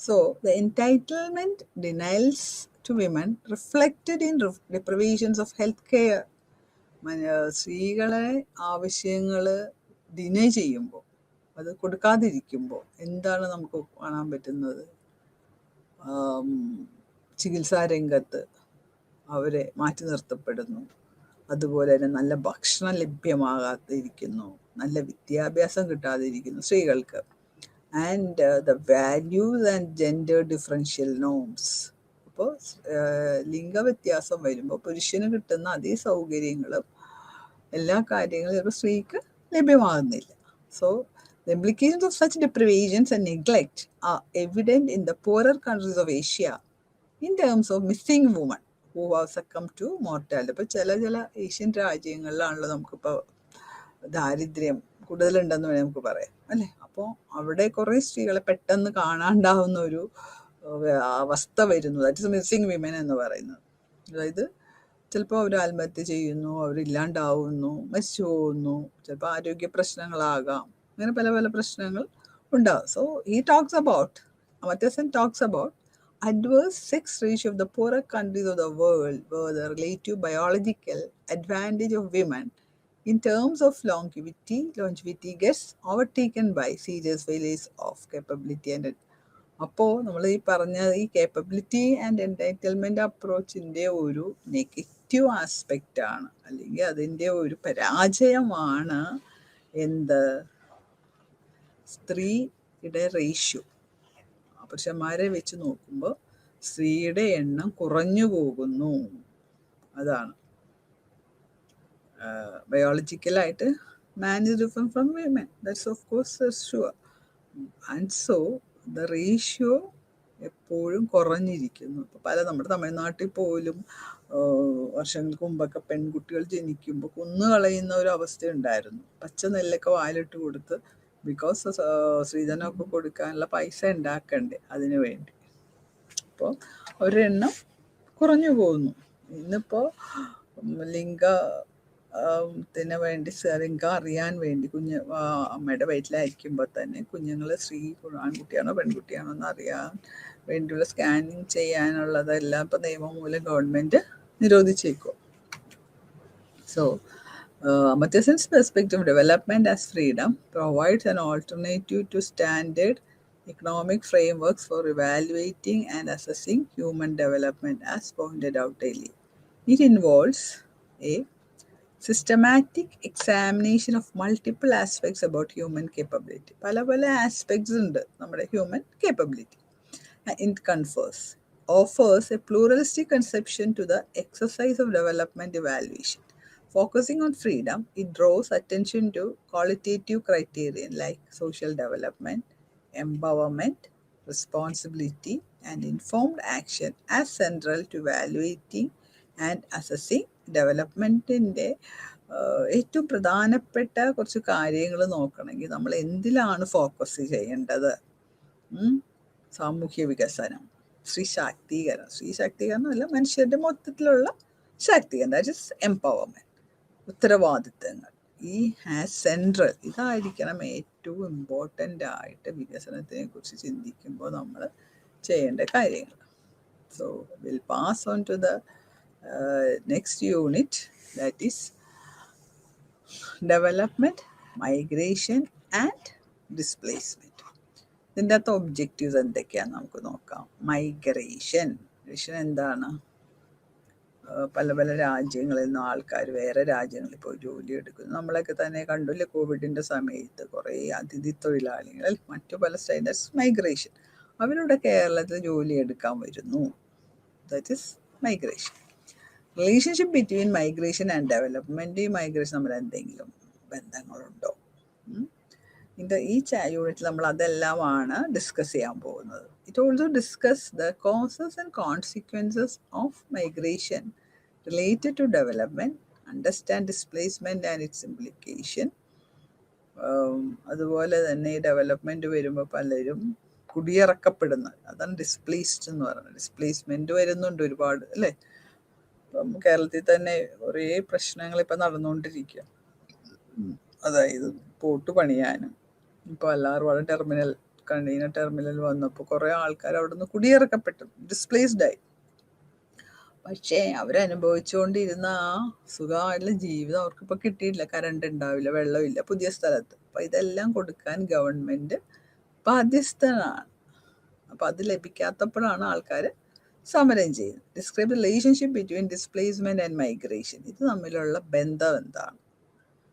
So, the entitlement denials to women reflected in deprivations of health care. സ്ത്രീകളെ ആവശ്യങ്ങൾ deny ചെയ്യുമ്പോൾ, അത് കൊടുക്കാതിരിക്കുമ്പോൾ എന്താണ് നമുക്ക് കാണാൻ പറ്റുന്നത്? ചികിത്സാ രംഗത്ത് അവരെ മാറ്റി നിർത്തപ്പെടുന്നു, അതുപോലെ തന്നെ നല്ല ഭക്ഷണം ലഭ്യമാകാതിരിക്കുന്നു, നല്ല വിദ്യാഭ്യാസം കിട്ടാതിരിക്കുന്നു സ്ത്രീകൾക്ക്. And the values and gender differential norms. അപ്പോൾ ലിംഗവ്യത്യാസം വരുമ്പോൾ പുരുഷന് കിട്ടുന്ന അതേ സൗകര്യങ്ങളും എല്ലാ കാര്യങ്ങളും ഇപ്പോൾ സ്ത്രീക്ക് ലഭ്യമാകുന്നില്ല. So the implications of such deprivations and neglect are evident in the poorer countries of Asia in terms of missing women who have succumbed to mortality. ഇപ്പോൾ ചില ഏഷ്യൻ രാജ്യങ്ങളിലാണല്ലോ നമുക്കിപ്പോൾ ദാരിദ്ര്യം കൂടുതലുണ്ടെന്ന് വേണമെങ്കിൽ നമുക്ക് പറയാം, അല്ലേ? അപ്പോൾ അവിടെ കുറേ സ്ത്രീകളെ പെട്ടെന്ന് കാണാണ്ടാവുന്ന ഒരു അവസ്ഥ വരുന്നു. ദാറ്റ് ഇസ് മിസ്സിങ് വിമൻ എന്ന് പറയുന്നത്. അതായത് ചിലപ്പോൾ അവർ ആത്മഹത്യ ചെയ്യുന്നു, അവരില്ലാണ്ടാവുന്നു, മരിച്ചു പോകുന്നു, ചിലപ്പോൾ ആരോഗ്യ പ്രശ്നങ്ങളാകാം, അങ്ങനെ പല പല പ്രശ്നങ്ങൾ ഉണ്ടാവും. So Amartya Sen talks about adverse sex ratio of the poorer countries of the world, where the relative biological advantage of women in terms of longevity gets overtaken by serious failures of capability and. അപ്പോൾ നമ്മൾ ഈ പറഞ്ഞ ഈ capability and entitlement അപ്രോച്ചിൻ്റെ ഒരു negative aspect ആണ്, അല്ലെങ്കിൽ അതിൻ്റെ ഒരു പരാജയമാണ് എന്ത്? സ്ത്രീയുടെ റേഷ്യോ പുരുഷന്മാരെ വെച്ച് നോക്കുമ്പോൾ സ്ത്രീയുടെ എണ്ണം കുറഞ്ഞു പോകുന്നു, അതാണ്. ബയോളജിക്കലായിട്ട് man is different from women, that's of course sure, and so the ratio എപ്പോഴും കുറഞ്ഞിരിക്കുന്നു. ഇപ്പോൾ പല നമ്മുടെ തമിഴ്നാട്ടിൽ പോലും വർഷങ്ങൾക്ക് മുമ്പൊക്കെ പെൺകുട്ടികൾ ജനിക്കുമ്പോൾ കൊന്നുകളയുന്ന ഒരു അവസ്ഥ ഉണ്ടായിരുന്നു. പച്ച നെല്ലൊക്കെ വായിലിട്ട് കൊടുത്ത്, ബിക്കോസ് സ്ത്രീധനമൊക്കെ കൊടുക്കാനുള്ള പൈസ ഉണ്ടാക്കണ്ടേ അതിനു വേണ്ടി. അപ്പോൾ അവരുടെ എണ്ണം കുറഞ്ഞു പോകുന്നു. ഇന്നിപ്പോൾ ലിംഗത്തിന് വേണ്ടി, ലിംഗം അറിയാൻ വേണ്ടി അമ്മയുടെ വയറ്റിലായിരിക്കുമ്പോൾ തന്നെ കുഞ്ഞുങ്ങൾ ആൺകുട്ടിയാണോ പെൺകുട്ടിയാണോ എന്ന് അറിയാൻ വേണ്ടിയുള്ള സ്കാനിങ് ചെയ്യാനുള്ളതെല്ലാം ഇപ്പോൾ നിയമം മൂലം ഗവൺമെൻറ് നിരോധിച്ചേക്കും. So Amartya Sen's perspective, development as freedom provides an alternative to standard economic frameworks for evaluating and assessing human development, as pointed out earlier. It involves a systematic examination of multiple aspects about human capability. പല aspects ഉണ്ട് നമ്മുടെ human capability. It offers a pluralistic conception to the exercise of development evaluation. Focusing on freedom, it draws attention to qualitative criteria like social development, empowerment, responsibility, and informed action as central to evaluating and assessing development. ഏറ്റവും പ്രധാനപ്പെട്ട കുറച്ച് കാര്യങ്ങൾ നോക്കണമെങ്കിൽ നമ്മൾ എന്തിലാണ് focus ചെയ്യേണ്ടത്? സാമൂഹ്യ വികസനം, സ്ത്രീ ശാക്തീകരണം അല്ല, മനുഷ്യരുടെ മൊത്തത്തിലുള്ള ശാക്തീകരണം, ദാറ്റ് ഇസ് എംപവർമെൻറ്റ്. ഉത്തരവാദിത്തങ്ങൾ, ഈ സെൻട്രൽ ഇതായിരിക്കണം ഏറ്റവും ഇമ്പോർട്ടൻ്റ് ആയിട്ട് വികസനത്തിനെ കുറിച്ച് ചിന്തിക്കുമ്പോൾ നമ്മൾ ചെയ്യേണ്ട കാര്യങ്ങൾ. So will pass on to the next unit, that is development, migration and displacement. ഇതിൻ്റെ അകത്ത് ഒബ്ജക്റ്റീവ്സ് എന്തൊക്കെയാണെന്ന് നമുക്ക് നോക്കാം. മൈഗ്രേഷൻ എന്താണ്? പല പല രാജ്യങ്ങളിൽ നിന്ന് ആൾക്കാർ വേറെ രാജ്യങ്ങളിൽ പോയി ജോലി എടുക്കുന്നു. നമ്മളൊക്കെ തന്നെ കണ്ടില്ലേ കോവിഡിൻ്റെ സമയത്ത് കുറേ അതിഥി തൊഴിലാളികൾ മറ്റു പല സ്റ്റേറ്റ്സ് മൈഗ്രേഷൻ, അവരുടെ കേരളത്തിൽ ജോലി എടുക്കാൻ വരുന്നു. That is migration. Relationship between migration and development, ഈ മൈഗ്രേഷൻ തമ്മിൽ എന്തെങ്കിലും ബന്ധങ്ങളുണ്ടോ? ഈ യൂണിറ്റിൽ നമ്മൾ അതെല്ലാമാണ് ഡിസ്കസ് ചെയ്യാൻ പോകുന്നത്. It also discuss the causes and consequences of migration related to development, understand displacement and its implication. അതുപോലെ തന്നെ ഈ ഡെവലപ്മെൻറ്റ് വരുമ്പോൾ പലരും കുടിയിറക്കപ്പെടുന്നത്, അതാണ് ഡിസ്പ്ലേസ്ഡ് എന്ന് പറയുന്നത്. ഡിസ്പ്ലേസ്മെൻറ്റ് വരുന്നുണ്ട് ഒരുപാട്, അല്ലേ? ഇപ്പം കേരളത്തിൽ തന്നെ കുറേ പ്രശ്നങ്ങൾ ഇപ്പം നടന്നുകൊണ്ടിരിക്കുക. അതായത് പോർട്ട് പണിയാനും ഇപ്പോൾ എല്ലാവരും കണ്ടെയ്നർ ടെർമിനൽ വന്നപ്പോൾ കുറേ ആൾക്കാർ അവിടെ നിന്ന് കുടിയിറക്കപ്പെട്ടു, ഡിസ്പ്ലേസ്ഡായി. പക്ഷേ അവരനുഭവിച്ചുകൊണ്ടിരുന്ന ആ സുഖമായിട്ടുള്ള ജീവിതം അവർക്കിപ്പോൾ കിട്ടിയിട്ടില്ല. കറണ്ട് ഉണ്ടാവില്ല, വെള്ളമില്ല പുതിയ സ്ഥലത്ത്. അപ്പോൾ ഇതെല്ലാം കൊടുക്കാൻ ഗവൺമെൻറ് ബാധ്യസ്ഥനാണ്. അപ്പോൾ അത് ലഭിക്കാത്തപ്പോഴാണ് ആൾക്കാർ സമരം ചെയ്യുന്നത്. Describe relationship between displacement and migration. ഇത് തമ്മിലുള്ള ബന്ധം എന്താണ്?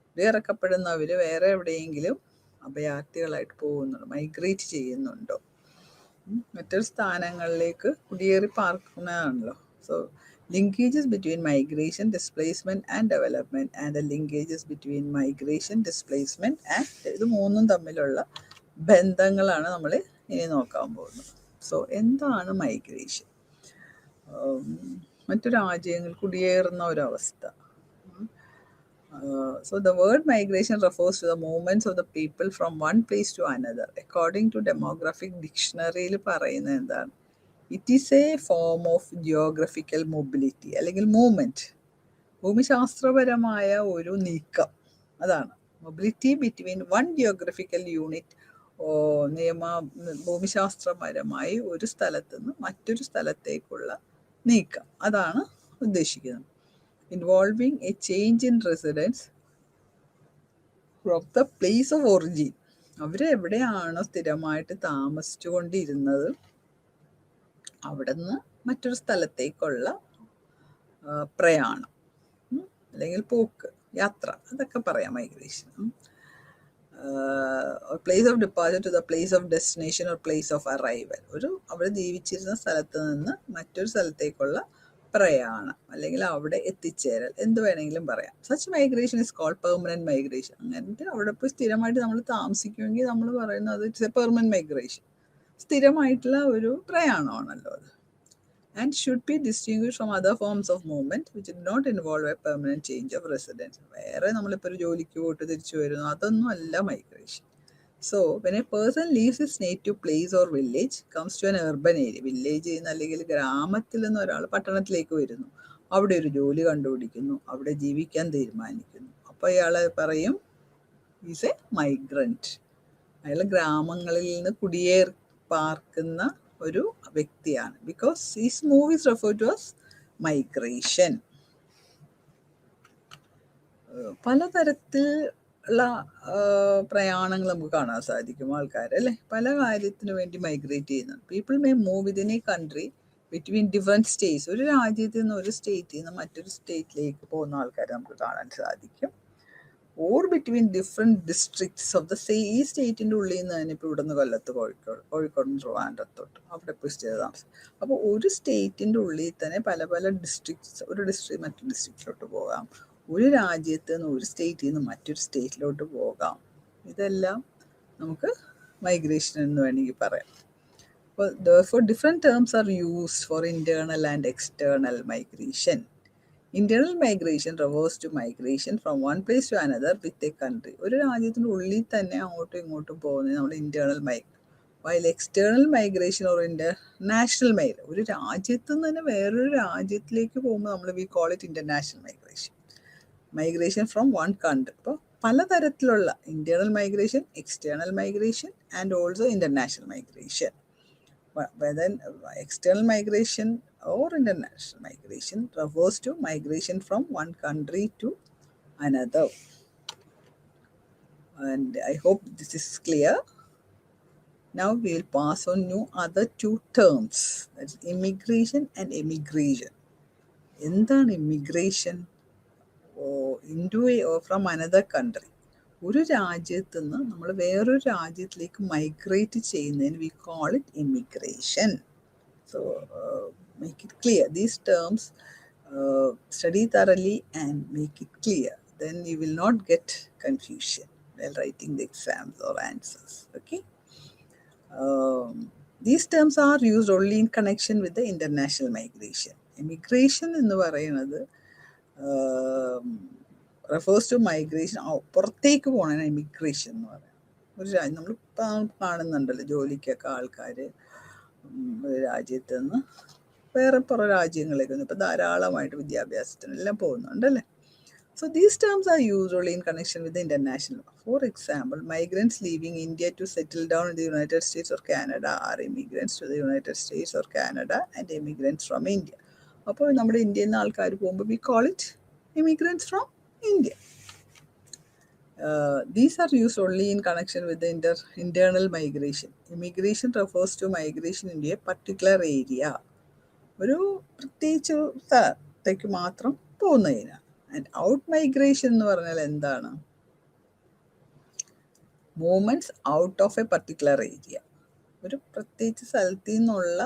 കുടിയിറക്കപ്പെടുന്നവർ വേറെ എവിടെയെങ്കിലും അഭയാർത്ഥികളായിട്ട് പോകുന്നുണ്ടോ, മൈഗ്രേറ്റ് ചെയ്യുന്നുണ്ടോ? മറ്റൊരു സ്ഥാനങ്ങളിലേക്ക് കുടിയേറി പാർക്കുന്നതാണല്ലോ. So linkages between migration, displacement and development and the linkages between migration, displacement and ഇത് മൂന്നും തമ്മിലുള്ള ബന്ധങ്ങളാണ് നമ്മൾ ഇനി നോക്കാൻ പോകുന്നത്. സോ എന്താണ് മൈഗ്രേഷൻ? മറ്റു രാജ്യങ്ങൾ കുടിയേറുന്ന ഒരവസ്ഥ. So the word migration refers to the movements of the people from one place to another. According to demographic dictionary, പറയുന്നത് എന്താണ്? It is a form of geographical mobility, അല്ലെങ്കിൽ മൂവ്മെൻറ്റ്, ഭൂമിശാസ്ത്രപരമായ ഒരു നീക്കം. അതാണ് mobility between one geographical unit. ഭൂമിശാസ്ത്രപരമായി ഒരു സ്ഥലത്ത് നിന്ന് മറ്റൊരു സ്ഥലത്തേക്കുള്ള നീക്കം, അതാണ് ഉദ്ദേശിക്കുന്നത്. Involving a change in residence from the place of origin. അവരെവിടെയാണോ സ്ഥിരമായിട്ട് താമസിച്ചു കൊണ്ടിരുന്നത് അവിടെ നിന്ന് മറ്റൊരു സ്ഥലത്തേക്കുള്ള പ്രയാണം അല്ലെങ്കിൽ പോക്ക്, യാത്ര, അതൊക്കെ പറയാം migration. Place of departure to the place of destination or place of arrival. അവിടെ ജീവിച്ചിരുന്ന സ്ഥലത്ത് നിന്ന് മറ്റൊരു സ്ഥലത്തേക്കുള്ള പ്രയാണം അല്ലെങ്കിൽ അവിടെ എത്തിച്ചേരൽ, എന്ത് വേണമെങ്കിലും പറയാം. Such migration is called permanent migration. അങ്ങനത്തെ അവിടെ പോയി സ്ഥിരമായിട്ട് നമ്മൾ താമസിക്കുമെങ്കിൽ നമ്മൾ പറയുന്നത് ഇറ്റ്സ് എ പെർമനൻറ്റ് മൈഗ്രേഷൻ, സ്ഥിരമായിട്ടുള്ള ഒരു പ്രയാണമാണല്ലോ അത്. And should be distinguished from other forms of movement which do not involve a permanent change of residence. വേറെ നമ്മളിപ്പോൾ ഒരു ജോലിക്ക് പോയിട്ട് തിരിച്ചു വരുന്നു, അതൊന്നും അല്ല migration. So when a person leaves his native place or village, comes to an urban area, village ചെയ്യുന്ന അല്ലെങ്കിൽ ഗ്രാമത്തിൽ നിന്ന് ഒരാൾ പട്ടണത്തിലേക്ക് വരുന്നു, അവിടെ ഒരു ജോലി കണ്ടുപിടിക്കുന്നു, അവിടെ ജീവിക്കാൻ തീരുമാനിക്കുന്നു, അപ്പോൾ അയാൾ പറയും ഈസ് എ മൈഗ്രൻറ്റ്. അയാൾ ഗ്രാമങ്ങളിൽ നിന്ന് കുടിയേറി പാർക്കുന്ന ഒരു വ്യക്തിയാണ്. Because his move is refer to as migration. പലതരത്തിൽ ഉള്ള പ്രയാണങ്ങൾ നമുക്ക് കാണാൻ സാധിക്കും. ആൾക്കാർ അല്ലേ പല കാര്യത്തിനു വേണ്ടി മൈഗ്രേറ്റ് ചെയ്യുന്നത്. People may move within A country between different States. ഒരു രാജ്യത്തിൽ നിന്ന് ഒരു സ്റ്റേറ്റിൽ നിന്ന് മറ്റൊരു സ്റ്റേറ്റിലേക്ക് പോകുന്ന ആൾക്കാരെ നമുക്ക് കാണാൻ സാധിക്കും. Or between different districts of the ഈ സ്റ്റേറ്റിൻ്റെ ഉള്ളിൽ നിന്ന് തന്നെ ഇപ്പോൾ ഇവിടെ നിന്ന് കൊല്ലത്ത് കോഴിക്കോട് ട്രിവാൻഡ്രത്തോട്ട് അവിടെ പോയി സ്റ്റേ താമസം. അപ്പോൾ ഒരു സ്റ്റേറ്റിൻ്റെ ഉള്ളിൽ തന്നെ പല പല ഡിസ്ട്രിക്ട്സ്, ഒരു ഡിസ്ട്രിക്ട് മറ്റൊരു ഡിസ്ട്രിക്റ്റിലോട്ട് പോകാം, ഒരു രാജ്യത്ത് നിന്ന് ഒരു സ്റ്റേറ്റിൽ നിന്ന് മറ്റൊരു സ്റ്റേറ്റിലോട്ട് പോകാം. ഇതെല്ലാം നമുക്ക് മൈഗ്രേഷൻ എന്ന് വേണമെങ്കിൽ പറയാം. അപ്പോൾ therefore different terms are used for internal and external migration. Internal migration refers to migration from one place to another with a country. ഒരു രാജ്യത്തിൻ്റെ ഉള്ളിൽ തന്നെ അങ്ങോട്ടും ഇങ്ങോട്ടും പോകുന്നത് നമ്മുടെ internal migration. While external migration or international migration, ഒരു രാജ്യത്ത് നിന്ന് തന്നെ വേറൊരു രാജ്യത്തിലേക്ക് പോകുമ്പോൾ നമ്മൾ we call it international migration. Migration from one country. ഇപ്പോൾ പലതരത്തിലുള്ള internal migration, external migration and also international migration. Whether external migration or international migration refers to migration from one country to another. And I hope this is clear. Now we will pass on new other two terms, that's immigration and emigration. എന്താണ് immigration? Into or from another country. ഒരു രാജ്യത്ത് നിന്ന് നമ്മൾ വേറൊരു രാജ്യത്തിലേക്ക് migrate ചെയ്യുന്നതിന് we call it immigration. So make it clear. These terms study thoroughly and make it clear. Then you will not get confusion while writing the exams or answers. Okay. These terms are used only in connection with the international migration. Immigration എന്ന് പറയുന്നത് refers to migration, പുറത്തേക്ക് പോകണ immigration എന്ന് പറയാം. ഒരു രാജ്യം നമ്മളിപ്പോൾ കാണുന്നുണ്ടല്ലോ, ജോലിക്കൊക്കെ ആൾക്കാർ ഒരു രാജ്യത്ത് നിന്ന് വേറെ പുറം രാജ്യങ്ങളിലേക്ക് വന്നു ഇപ്പോൾ ധാരാളമായിട്ട് വിദ്യാഭ്യാസത്തിനെല്ലാം പോകുന്നുണ്ടല്ലേ. So these terms are used only in connection with the international. For example, migrants leaving India to settle down in the United States or Canada are immigrants to the United States or Canada and immigrants from India. അപ്പോൾ നമ്മുടെ ഇന്ത്യയിൽ നിന്ന് ആൾക്കാർ പോകുമ്പോൾ we call it immigrants from India. These are used only in connection with the internal migration. Immigration refers to migration in a particular area. ഒരു പ്രത്യേകിച്ച് സ്ഥലത്തേക്ക് മാത്രം പോകുന്നതിനാണ്. ആൻഡ് ഔട്ട് മൈഗ്രേഷൻ എന്ന് പറഞ്ഞാൽ എന്താണ്? Movements out of a particular area. ഒരു പ്രത്യേകിച്ച് സ്ഥലത്തു നിന്നുള്ള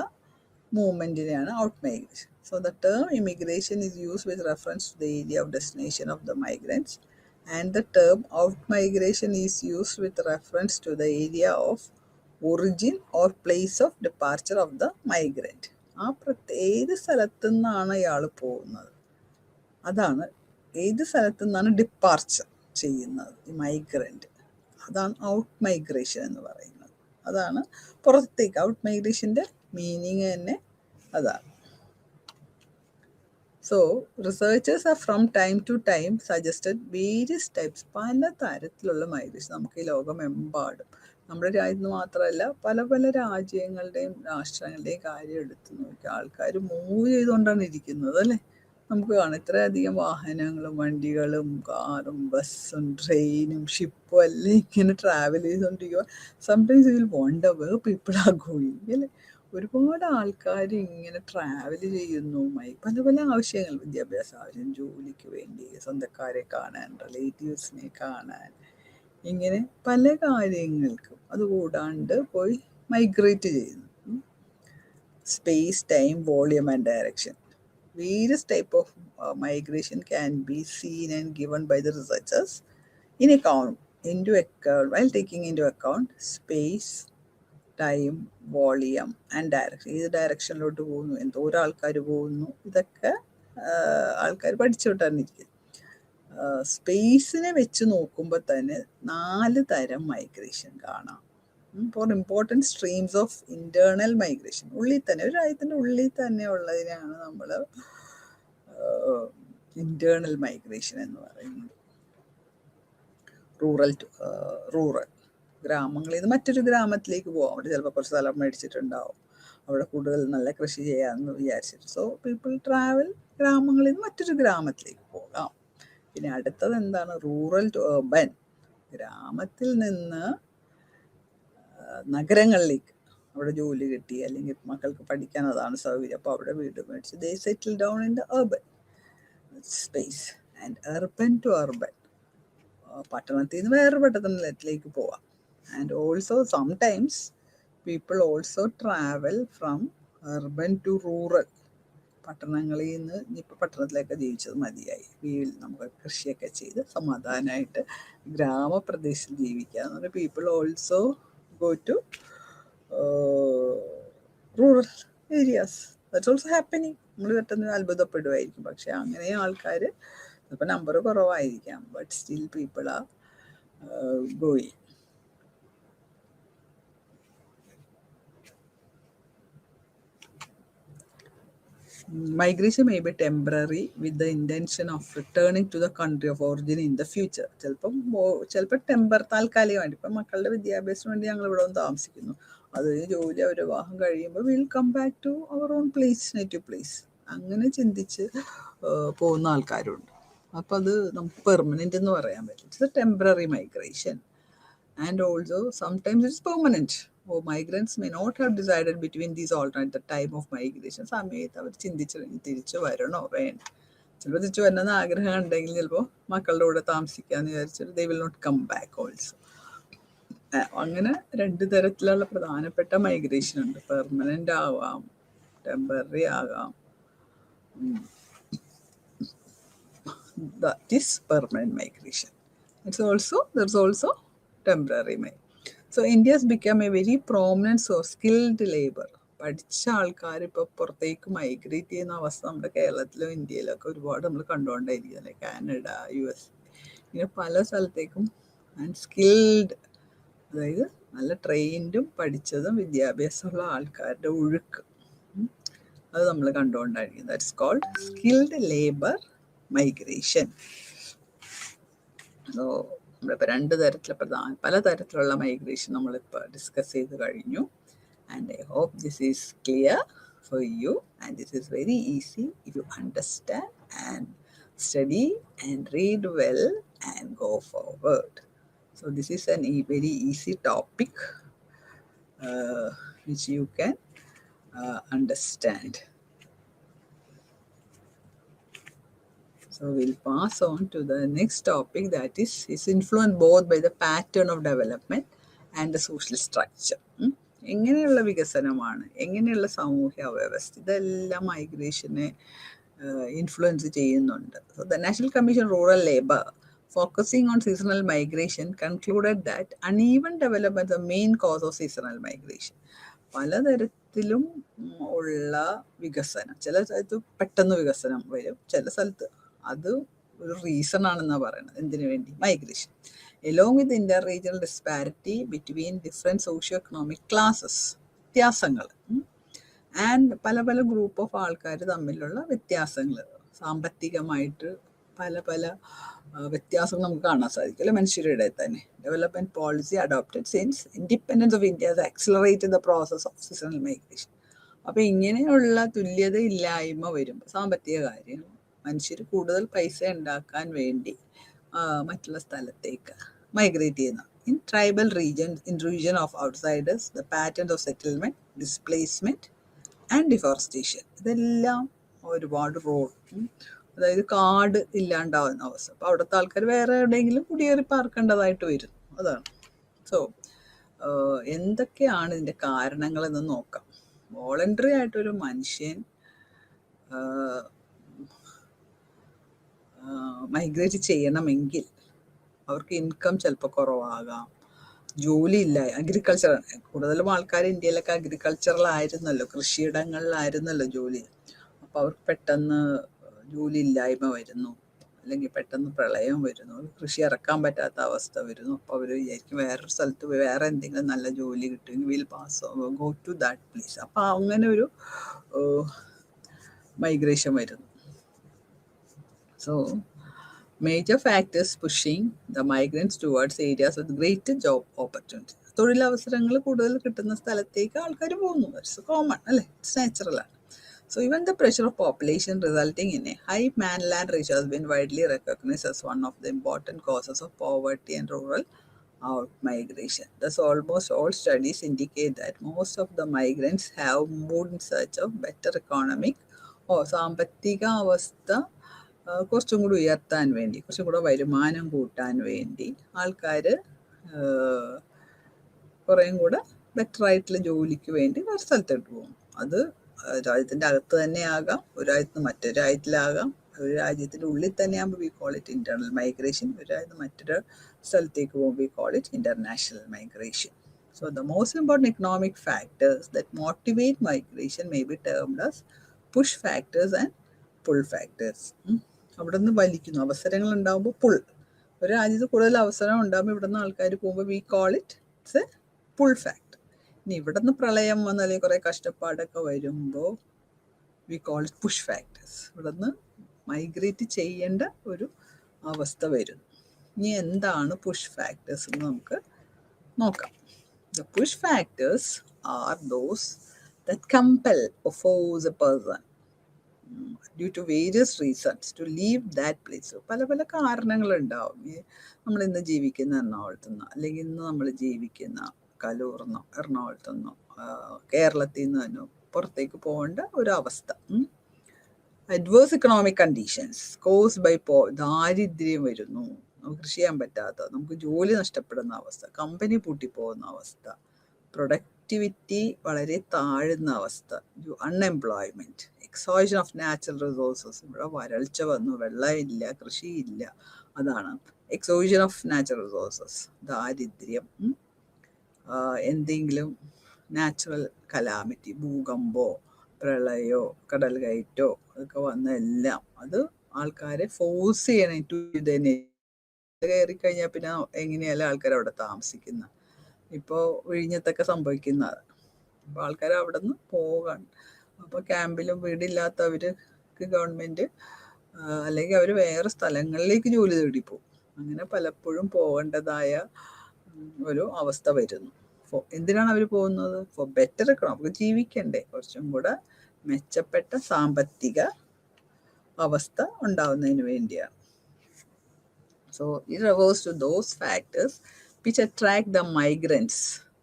മൂവ്മെൻറ്റിനെയാണ് out migration. So the term immigration is used with reference to the area of destination of the migrants, and the term out migration is used with reference to the area of origin or place of departure of the migrant. ആ ഏത് സ്ഥലത്തു നിന്നാണ് അയാൾ പോകുന്നത്, അതാണ് ഏത് സ്ഥലത്തു നിന്നാണ് ഡിപ്പാർച്ചർ ചെയ്യുന്നത് ഈ മൈഗ്രൻ്റ്, അതാണ് ഔട്ട് മൈഗ്രേഷൻ എന്ന് പറയുന്നത്. അതാണ് പുറത്തേക്ക്. ഔട്ട് മൈഗ്രേഷൻ്റെ മീനിങ് തന്നെ അതാണ്. So, researchers have from time to time suggested various types, പല തരത്തിലുള്ള മൈഗ്രേഷൻ നമുക്ക് ഈ ലോകമെമ്പാടും, നമ്മുടെ രാജ്യത്ത് മാത്രമല്ല പല പല രാജ്യങ്ങളുടെയും രാഷ്ട്രങ്ങളുടെയും കാര്യം എടുത്തു നോക്കി ആൾക്കാർ മൂവ് ചെയ്തുകൊണ്ടാണ് ഇരിക്കുന്നത് അല്ലേ. നമുക്ക് കാണാം ഇത്രയധികം വാഹനങ്ങളും വണ്ടികളും കാറും ബസ്സും ട്രെയിനും ഷിപ്പും എല്ലാം ഇങ്ങനെ ട്രാവൽ ചെയ്തുകൊണ്ടിരിക്കുക. Sometimes you will wonder where people are going അല്ലേ. ഒരുപാട് ആൾക്കാർ ഇങ്ങനെ ട്രാവൽ ചെയ്യുന്നു, പല പല ആവശ്യങ്ങൾ, വിദ്യാഭ്യാസ ആവശ്യം, ജോലിക്ക് വേണ്ടി, സ്വന്തക്കാരെ കാണാൻ, റിലേറ്റീവ്സിനെ കാണാൻ, ഇങ്ങനെ പല കാര്യങ്ങൾക്കും അതുകൂടാണ്ട് പോയി മൈഗ്രേറ്റ് ചെയ്യുന്നു. Space, time, volume and direction. Various type of migration can be seen and given by the researchers while taking into account space, time, volume and direction. ഏത് ഡയറക്ഷനിലോട്ട് പോകുന്നു, എന്തോരം ആൾക്കാർ പോകുന്നു, ഇതൊക്കെ ആൾക്കാർ പഠിച്ചുകൊണ്ടാണിരിക്കുന്നത്. സ്പേസിനെ വെച്ച് നോക്കുമ്പോൾ തന്നെ 4 തരം മൈഗ്രേഷൻ കാണാം. Four important streams of internal migration, ഉള്ളിൽ തന്നെ ഒരു രാജ്യത്തിൻ്റെ ഉള്ളിൽ തന്നെ ഉള്ളതിനാണ് നമ്മൾ ഇൻറ്റേർണൽ മൈഗ്രേഷൻ എന്ന് പറയുന്നത്. റൂറൽ ഗ്രാമങ്ങളിൽ നിന്ന് മറ്റൊരു ഗ്രാമത്തിലേക്ക് പോകാം. അവിടെ ചിലപ്പോൾ കുറച്ച് സ്ഥലം മേടിച്ചിട്ടുണ്ടാവും, അവിടെ കൂടുതൽ നല്ല കൃഷി ചെയ്യാമെന്ന് വിചാരിച്ചിട്ട്. സോ പീപ്പിൾ ട്രാവൽ, ഗ്രാമങ്ങളിൽ നിന്ന് മറ്റൊരു ഗ്രാമത്തിലേക്ക് പോകാം. പിന്നെ അടുത്തത് എന്താണ്? റൂറൽ ടു അർബൻ, ഗ്രാമത്തിൽ നിന്ന് നഗരങ്ങളിലേക്ക്. അവിടെ ജോലി കിട്ടി അല്ലെങ്കിൽ മക്കൾക്ക് പഠിക്കാൻ അതാണ് സൗകര്യം, അപ്പോൾ അവിടെ വീട് മേടിച്ച് they settle down in the urban space. And urban to urban, പട്ടണത്തിൽ നിന്ന് വേറെ പട്ടണത്തിലേക്ക് പോവാം. And also sometimes people also travel from urban to rural. പട്ടണങ്ങളിൽ നിന്ന് ഇനിയിപ്പോൾ പട്ടണത്തിലൊക്കെ ജീവിച്ചത് മതിയായി, നമുക്ക് കൃഷിയൊക്കെ ചെയ്ത് സമാധാനമായിട്ട് ഗ്രാമപ്രദേശത്ത് ജീവിക്കുക എന്ന് people also go to rural areas. That's also happening. നമ്മൾ പെട്ടെന്ന് അത്ഭുതപ്പെടുമായിരിക്കും. പക്ഷെ അങ്ങനെ ആൾക്കാർ ചിലപ്പോൾ നമ്പർ കുറവായിരിക്കാം, but still people are going. Migration may be temporary with the intention of returning to the country of origin in the future. ചിലപ്പോൾ താൽക്കാലികമായിട്ട് ഇപ്പം മക്കളുടെ വിദ്യാഭ്യാസത്തിന് വേണ്ടി ഞങ്ങൾ ഇവിടെ വന്ന് താമസിക്കുന്നു, അത് ജോലി അവർ വിവാഹം കഴിയുമ്പോൾ വിൽ കം ബാക്ക് ടു അവർ ഓൺ പ്ലേസ്, നേറ്റീവ് പ്ലേസ്, അങ്ങനെ ചിന്തിച്ച് പോകുന്ന ആൾക്കാരുണ്ട്. അപ്പം അത് നമുക്ക് പെർമനൻ്റ് എന്ന് പറയാൻ പറ്റും. It's A temporary migration. And also sometimes it's permanent. Migrants may not have decided between these alternate the time of migration. സമയത്ത് അവർ ചിന്തിച്ച് തിരിച്ചു വരണോ വേണ്ട, ചിലപ്പോൾ തിരിച്ചു വരണമെന്ന് ആഗ്രഹം ഉണ്ടെങ്കിൽ ചിലപ്പോൾ മക്കളുടെ കൂടെ താമസിക്കാമെന്ന് വിചാരിച്ചിട്ട് they will not come back also. അങ്ങനെ രണ്ട് തരത്തിലുള്ള പ്രധാനപ്പെട്ട മൈഗ്രേഷൻ ഉണ്ട്. പെർമനൻ്റ് ആവാം, ടെമ്പററി ആകാം. That is permanent migration. There's also temporary migration. So India has become a very prominent source skilled labor. പഠിച്ച ആൾക്കാർ ഇപ്പോൾ പുറത്തേക്ക് മൈഗ്രേറ്റ് ചെയ്യുന്ന അവസ്ഥ നമ്മുടെ കേരളത്തിലും ഇന്ത്യയിലൊക്കെ ഒരുപാട് നമ്മൾ കണ്ടുകൊണ്ടേയിരിക്കുന്നത്. കാനഡ, US, ഇങ്ങനെ പല സ്ഥലത്തേക്കും ആൻഡ് സ്കിൽഡ്, അതായത് നല്ല ട്രെയിൻഡും പഠിച്ചതും വിദ്യാഭ്യാസമുള്ള ആൾക്കാരുടെ ഒഴുക്ക്, അത് നമ്മൾ കണ്ടുകൊണ്ടായിരിക്കും. That's called skilled labour migration. So നമ്മളിപ്പോൾ രണ്ട് തരത്തിലുള്ള പല തരത്തിലുള്ള മൈഗ്രേഷൻ നമ്മളിപ്പോൾ ഡിസ്കസ് ചെയ്ത് കഴിഞ്ഞു. And I hope this is clear for you and this is very easy if you understand and study and read well and go forward. So this is an very easy topic which you can understand. So we'll pass on to the next topic, that is influenced both by the pattern of development and the social structure. എങ്ങനെയുള്ള വികസനമാണ്, എങ്ങനെയുള്ള സാമൂഹ്യ വ്യവസ്ഥ, ഇതെല്ലാം മൈഗ്രേഷനെ influence ചെയ്യുന്നുണ്ട്. So the National Commission on Rural Labour, focusing on seasonal migration, concluded that uneven development is the main cause of seasonal migration. പലതരത്തിലും ഉള്ള വികസനം, ചില സ്ഥലത്ത് പെട്ടെന്ന് വികസനം വരും, ചില സ്ഥലത്ത് അത് ഒരു റീസൺ ആണെന്നാണ് പറയുന്നത്. എന്തിനു വേണ്ടി? Migration. Along with Inter regional disparity between different socio economic classes, വ്യത്യാസങ്ങൾ, ആൻഡ് പല പല ഗ്രൂപ്പ് ഓഫ് ആൾക്കാർ തമ്മിലുള്ള വ്യത്യാസങ്ങൾ, സാമ്പത്തികമായിട്ട് പല പല വ്യത്യാസങ്ങൾ നമുക്ക് കാണാൻ സാധിക്കും അല്ലെ മനുഷ്യരുടെ തന്നെ. Development policy adopted since independence of India has accelerated the process of seasonal migration. അപ്പോൾ ഇങ്ങനെയുള്ള തുല്യത ഇല്ലായ്മ വരുമ്പോൾ സാമ്പത്തിക കാര്യങ്ങൾ, മനുഷ്യർ കൂടുതൽ പൈസ ഉണ്ടാക്കാൻ വേണ്ടി മറ്റുള്ള സ്ഥലത്തേക്ക് മൈഗ്രേറ്റ് ചെയ്യുന്ന in tribal region of outsiders, the patterns of settlement, displacement and deforestation, ഇതെല്ലാം ഒരുപാട് റോൾ, അതായത് കാട് ഇല്ലാണ്ടാവുന്ന അവസ്ഥ. അപ്പോൾ അവിടുത്തെ ആൾക്കാർ വേറെ എവിടെയെങ്കിലും കുടിയേറി പാർക്കേണ്ടതായിട്ട് വരും. അതാണ്. സോ എന്തൊക്കെയാണ് ഇതിൻ്റെ കാരണങ്ങളെന്ന് നോക്കാം. വോളണ്ടറി ആയിട്ടൊരു മനുഷ്യൻ മൈഗ്രേറ്റ് ചെയ്യണമെങ്കിൽ അവർക്ക് ഇൻകം ചിലപ്പോൾ കുറവാകാം, ജോലിയില്ല, അഗ്രികൾച്ചർ, കൂടുതലും ആൾക്കാർ ഇന്ത്യയിലൊക്കെ അഗ്രികൾച്ചറിലായിരുന്നല്ലോ, കൃഷിയിടങ്ങളിലായിരുന്നല്ലോ ജോലി. അപ്പോൾ അവർക്ക് പെട്ടെന്ന് ജോലി ഇല്ലായ്മ വരുന്നു, അല്ലെങ്കിൽ പെട്ടെന്ന് പ്രളയം വരുന്നു, കൃഷി ഇറക്കാൻ പറ്റാത്ത അവസ്ഥ വരുന്നു. അപ്പോൾ അവർ വിചാരിക്കും വേറൊരു സ്ഥലത്ത് പോയി വേറെ എന്തെങ്കിലും നല്ല ജോലി കിട്ടുമെങ്കിൽ will pass go to that place. അപ്പോൾ അങ്ങനെ ഒരു മൈഗ്രേഷൻ വരുന്നു. So, major factors pushing the migrants towards areas with greater job opportunities. തൊഴിലവസരങ്ങൾ കൂടുതൽ കിട്ടുന്ന സ്ഥലത്തേക്ക് ആൾക്കാർ പോകുന്നു. ഇറ്റ്സ് കോമൺ അല്ലേ, it's നാച്ചുറലാണ്. So even the pressure of population resulting in a high mainland ratio has been widely recognized as one of the important causes of poverty and rural out migration. Thus almost all studies indicate that most of the migrants have moved in search of better economic സാമ്പത്തിക അവസ്ഥ കുറച്ചും കൂടി ഉയർത്താൻ വേണ്ടി, കുറച്ചും കൂടെ വരുമാനം കൂട്ടാൻ വേണ്ടി ആൾക്കാർ കുറേയും കൂടെ ബെറ്റർ ആയിട്ടുള്ള ജോലിക്ക് വേണ്ടി വേറെ സ്ഥലത്തോട്ട് പോകും. അത് രാജ്യത്തിൻ്റെ അകത്ത് തന്നെ ആകാം, ഒരു രാജ്യത്ത് നിന്ന് മറ്റൊരു രാജ്യത്തിലാകാം, ഒരു രാജ്യത്തിൻ്റെ ഉള്ളിൽ തന്നെ ആകുമ്പോൾ we call it internal migration, ഒരു രാജ്യത്ത് മറ്റൊരു സ്ഥലത്തേക്ക് പോകുമ്പോൾ we call it international migration. So the most important economic factors that motivate migration may be termed as push factors and pull factors. അവിടെ നിന്ന് വലിക്കുന്നു, അവസരങ്ങൾ ഉണ്ടാകുമ്പോൾ പുൾ. ഒരു രാജ്യത്ത് കൂടുതൽ അവസരം ഉണ്ടാകുമ്പോൾ ഇവിടെ നിന്ന് ആൾക്കാർ പോകുമ്പോൾ we call it's a pull factor. ഇനി ഇവിടെ നിന്ന് പ്രളയം വന്ന് അല്ലെങ്കിൽ കുറേ കഷ്ടപ്പാടൊക്കെ വരുമ്പോൾ we call it push factors. ഇവിടെ നിന്ന് മൈഗ്രേറ്റ് ചെയ്യേണ്ട ഒരു അവസ്ഥ വരുന്നു. ഇനി എന്താണ് പുഷ് ഫാക്ടേഴ്സ് എന്ന് നമുക്ക് നോക്കാം. The push factors are those that compel or force a person due to various reasons to leave that place. പല പല കാരണങ്ങളുണ്ടാവും. നമ്മൾ ഇന്ന് ജീവിക്കുന്ന എറണാകുളത്തുനിന്നോ അല്ലെങ്കിൽ ഇന്ന് നമ്മൾ ജീവിക്കുന്ന കലൂർന്നോ എറണാകുളത്തുനിന്നോ കേരളത്തിൽ നിന്ന് തന്നെ പുറത്തേക്ക് പോകേണ്ട ഒരു അവസ്ഥ. Adverse economic conditions caused by ദാരിദ്ര്യം വരുന്നു, നമുക്ക് കൃഷി ചെയ്യാൻ പറ്റാത്ത, നമുക്ക് ജോലി നഷ്ടപ്പെടുന്ന അവസ്ഥ, കമ്പനി പൂട്ടിപ്പോകുന്ന അവസ്ഥ, പ്രൊഡക്ടിവിറ്റി വളരെ താഴുന്ന അവസ്ഥ, unemployment, exhaustion of natural resources. ഇവിടെ വരൾച്ച വന്നു, വെള്ളമില്ല, കൃഷിയില്ല, അതാണ് എക്സോഷൻ ഓഫ് നാച്ചുറൽ റിസോഴ്സസ്. ദാരിദ്ര്യം, എന്തെങ്കിലും നാച്ചുറൽ കലാമിറ്റി, ഭൂകമ്പോ പ്രളയോ കടൽ കയറ്റോ ഒക്കെ വന്ന എല്ലാം അത് ആൾക്കാരെ ഫോഴ്സ് ചെയ്യണം ടു ഇതിനെ. കയറിക്കഴിഞ്ഞാൽ പിന്നെ എങ്ങനെയല്ല ആൾക്കാർ അവിടെ താമസിക്കുന്നത്. ഇപ്പോൾ വിഴിഞ്ഞത്തൊക്കെ സംഭവിക്കുന്നത്. അപ്പോൾ ആൾക്കാർ അവിടെ നിന്ന് പോകാൻ, അപ്പോൾ ക്യാമ്പിലും വീടില്ലാത്തവർക്ക് ഗവൺമെൻറ് അല്ലെങ്കിൽ അവർ വേറെ സ്ഥലങ്ങളിലേക്ക് ജോലി തേടി പോകും. അങ്ങനെ പലപ്പോഴും പോകേണ്ടതായ ഒരു അവസ്ഥ വരുന്നു. എന്തിനാണ് അവർ പോകുന്നത്? ഫോർ ബെറ്റർ എക്കണോമി, നമുക്ക് ജീവിക്കണ്ടേ, കുറച്ചും കൂടെ മെച്ചപ്പെട്ട സാമ്പത്തിക അവസ്ഥ ഉണ്ടാവുന്നതിന് വേണ്ടിയാണ്. So it refers to those factors which attract the migrants.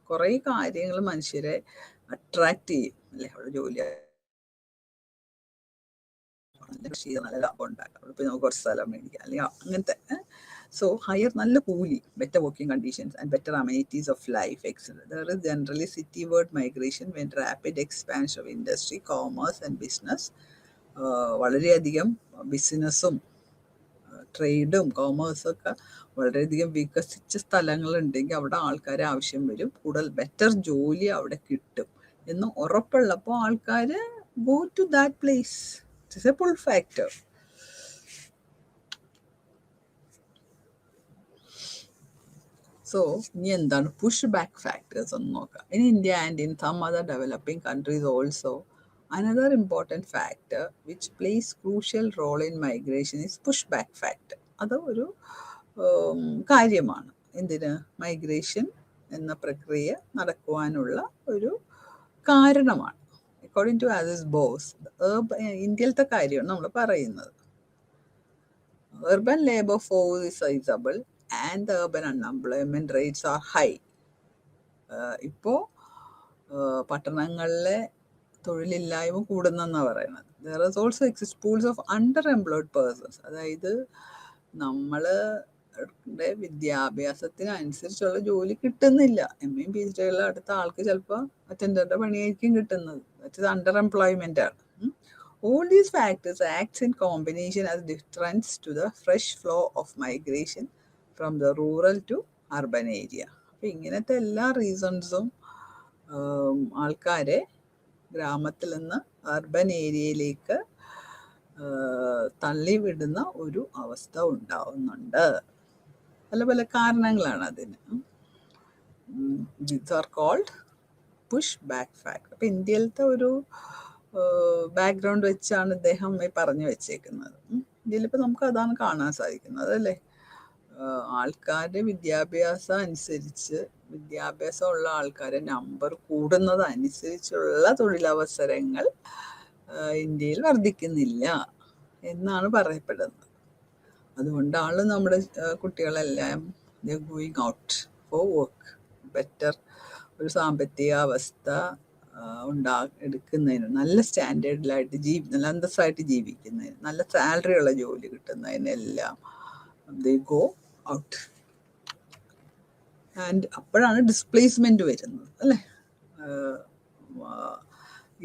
കുറേ കാര്യങ്ങൾ മനുഷ്യരെ അട്രാക്റ്റ് ചെയ്യും അല്ലേ? അവിടെ ജോലി നല്ല ലാഭം ഉണ്ടാക്കാം, അവിടെ നമുക്ക് കുറച്ച് സ്ഥലം മേടിക്കാം അല്ലെങ്കിൽ അങ്ങനത്തെ. സോ ഹയർ, നല്ല കൂലി, better working conditions and better amenities of life etcetera. There is generally cityward migration when rapid expansion of industry, commerce and business. വളരെയധികം ബിസിനസ്സും ട്രേഡും കോമേഴ്സൊക്കെ വളരെയധികം വികസിച്ച സ്ഥലങ്ങളുണ്ടെങ്കിൽ അവിടെ ആൾക്കാരെ ആവശ്യം വരും, കൂടുതൽ ബെറ്റർ ജോലി അവിടെ കിട്ടും എന്ന് ഉറപ്പുള്ളപ്പോൾ ആൾക്കാർ go to that place. It's a pull factor. So ഇനി എന്താണ് പുഷ് ബാക്ക് ഫാക്ടേഴ്സ് എന്ന് നോക്കാം. In India and in some other developing countries also another important factor which plays crucial role in migration is pushback factor. അത് ഒരു കാര്യമാണ്. എന്തിന്? Migration എന്ന പ്രക്രിയ നടക്കുവാനുള്ള ഒരു കാരണമാണ്. അക്കോർഡിംഗ് ടു ആസിസ് ബോസ്, ഇന്ത്യയിലത്തെ കാര്യമാണ് നമ്മൾ പറയുന്നത്. urban labor force is sizable and the urban unemployment rates are high. ഇപ്പോൾ പട്ടണങ്ങളിലെ തൊഴിലില്ലായ്മ കൂടുന്നെന്നാണ് പറയുന്നത്. There is also exist pools of under employed persons. അതായത് നമ്മളുടെ വിദ്യാഭ്യാസത്തിനനുസരിച്ചുള്ള ജോലി കിട്ടുന്നില്ല. എം.എയും PhD ഉള്ള അടുത്ത ആൾക്ക് ചിലപ്പോൾ അറ്റൻഡറുടെ പണിയായിരിക്കും കിട്ടുന്നത്. ദാറ്റ് ഇസ് അണ്ടർ എംപ്ലോയ്മെൻ്റ് ആണ്. All these factors acts in combination as deterrents to the fresh flow of migration from the rural to urban area. അപ്പോൾ ഇങ്ങനത്തെ എല്ലാ റീസൺസും ആൾക്കാരെ ഗ്രാമത്തിൽ നിന്ന് അർബൻ ഏരിയയിലേക്ക് തള്ളിവിടുന്ന ഒരു അവസ്ഥ ഉണ്ടാവുന്നുണ്ട്. പല പല കാരണങ്ങളാണ് അതിന്. These are called push back factor. അപ്പം ഇന്ത്യയിലത്തെ ഒരു ബാക്ക്ഗ്രൗണ്ട് വെച്ചാണ് ഇദ്ദേഹം പറഞ്ഞു വെച്ചേക്കുന്നത്. ഇന്ത്യയിലിപ്പോൾ നമുക്ക് അതാണ് കാണാൻ സാധിക്കുന്നത് അല്ലേ? ആൾക്കാരുടെ വിദ്യാഭ്യാസം അനുസരിച്ച്, വിദ്യാഭ്യാസമുള്ള ആൾക്കാരുടെ നമ്പർ കൂടുന്നതനുസരിച്ചുള്ള തൊഴിലവസരങ്ങൾ ഇന്ത്യയിൽ വർദ്ധിക്കുന്നില്ല എന്നാണ് പറയപ്പെടുന്നത്. അതുകൊണ്ടാണ് നമ്മുടെ കുട്ടികളെല്ലാം going out for work. Better ഒരു സാമ്പത്തിക അവസ്ഥ എടുക്കുന്നതിന്, നല്ല സ്റ്റാൻഡേർഡിലായിട്ട് നല്ല അന്തസ്സായിട്ട് ജീവിക്കുന്നതിന്, നല്ല സാലറി ഉള്ള ജോലി കിട്ടുന്നതിനെല്ലാം ദേ ഗോ ഔട്ട്. ആൻഡ് അപ്പോഴാണ് ഡിസ്പ്ലേസ്മെൻറ്റ് വരുന്നത് അല്ലേ?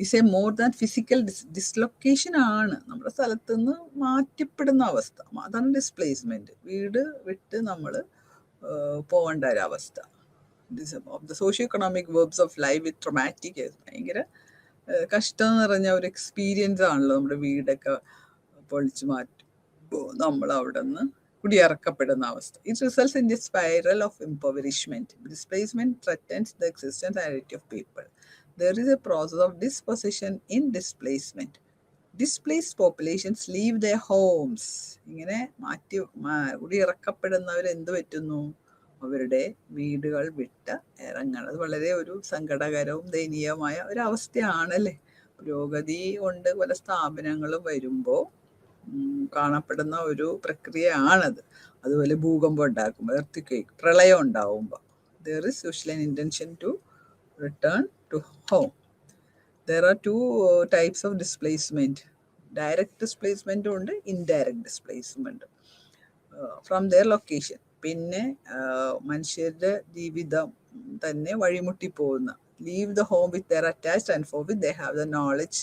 Is A more than physical dislocation ആണ്. നമ്മുടെ സ്ഥലത്ത് നിന്ന് മാറ്റപ്പെടുന്ന അവസ്ഥ, അതാണ് ഡിസ്പ്ലേസ്മെൻറ്റ്. വീട് വിട്ട് നമ്മൾ പോകേണ്ട ഒരവസ്ഥ. of the socio-economic verbs of life with traumatic ഭയങ്കര കഷ്ടം നിറഞ്ഞ ഒരു എക്സ്പീരിയൻസ് ആണല്ലോ നമ്മുടെ വീടൊക്കെ പൊളിച്ചു മാറ്റുമ്പോൾ നമ്മൾ അവിടെ നിന്ന് കുടിയിറക്കപ്പെടുന്ന അവസ്ഥ. It results in the spiral of impoverishment. Displacement threatens the existence and identity of people. There is a process of dispossession in displacement. Displaced populations leave their homes. ഇങ്ങനെ കുടിയിറക്കപ്പെടുന്നവർ എന്ത് പറ്റുന്നു? അവരുടെ വീടുകൾ വിട്ട് ഇറങ്ങണം. അത് വളരെ ഒരു സങ്കടകരവും ദയനീയമായ ഒരവസ്ഥയാണല്ലേ. പുരോഗതി കൊണ്ട് പല സ്ഥാപനങ്ങളും വരുമ്പോൾ കാണപ്പെടുന്ന ഒരു പ്രക്രിയയാണത്. അതുപോലെ ഭൂകമ്പം ഉണ്ടാക്കുമ്പോൾ, earthquake, പ്രളയം ഉണ്ടാവുമ്പോൾ there is usually an intention to return to home. There are two types of displacement. Direct displacement ഉണ്ട്, indirect displacement from their location. പിന്നെ മനുഷ്യരുടെ ജീവിതം തന്നെ വഴിമുട്ടി പോകുന്ന, leave the home with their attached and for which they have the knowledge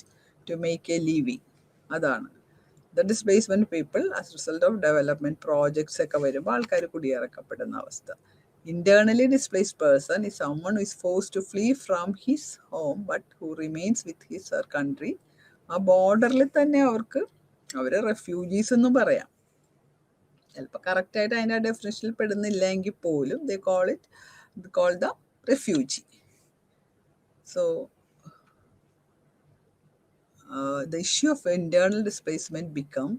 to make a living. അതാണ് the displacement people as a result of development projects ഒക്കെ വരുമ്പോൾ ആൾക്കാർ കുടിയിറക്കപ്പെടുന്ന അവസ്ഥ. Internally displaced person is someone who is forced to flee from his home but who remains with his or country. ആ ബോർഡറിൽ തന്നെ അവരെ refugees എന്നും പറയാം. ചിലപ്പോൾ കറക്റ്റായിട്ട് അതിൻ്റെ ഡെഫിനേഷനിൽ പെടുന്നില്ല എങ്കിൽ പോലും they call the refugee. So the issue of internal displacement become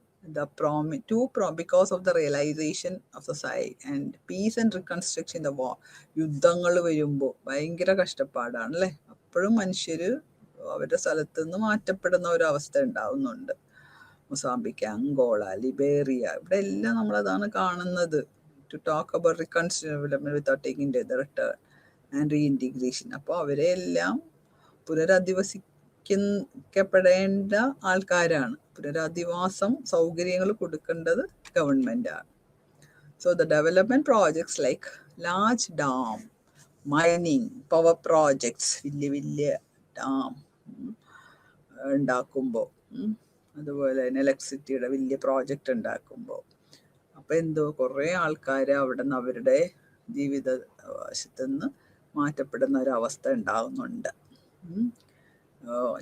because of the realization of society and peace and reconstruction in the war. യുദ്ധങ്ങൾ വരുമ്പോൾ ഭയങ്കര കഷ്ടപ്പാടാണല്ലേ. അപ്പോഴും മനുഷ്യർ അവരുടെ സ്ഥലത്ത് നിന്ന് മാറ്റപ്പെടുന്ന ഒരു അവസ്ഥ ഉണ്ടാവുന്നുണ്ട്. മൊസാംബിക്ക്, അങ്കോള, ലിബേറിയ, ഇവിടെ എല്ലാം നമ്മളതാണ് കാണുന്നത്. To talk about reconstruction development without taking the return and reintegration. അപ്പോൾ അവരെല്ലാം പുനരധിവസിക്കപ്പെടേണ്ട ആൾക്കാരാണ്. പുനരധിവാസം സൗകര്യങ്ങൾ കൊടുക്കേണ്ടത് ഗവൺമെൻറ്റാണ്. So the development projects like large dam, mining, power projects, വലിയ ഡാം ഉണ്ടാക്കുമ്പോൾ, അതുപോലെ തന്നെ ഇലക്ട്രിസിറ്റിയുടെ വലിയ പ്രോജക്റ്റ് ഉണ്ടാക്കുമ്പോൾ അപ്പോൾ കുറേ ആൾക്കാർ അവിടെ നിന്ന് അവരുടെ ജീവിതവശത്തു നിന്ന് മാറ്റപ്പെടുന്ന ഒരവസ്ഥ ഉണ്ടാകുന്നുണ്ട്.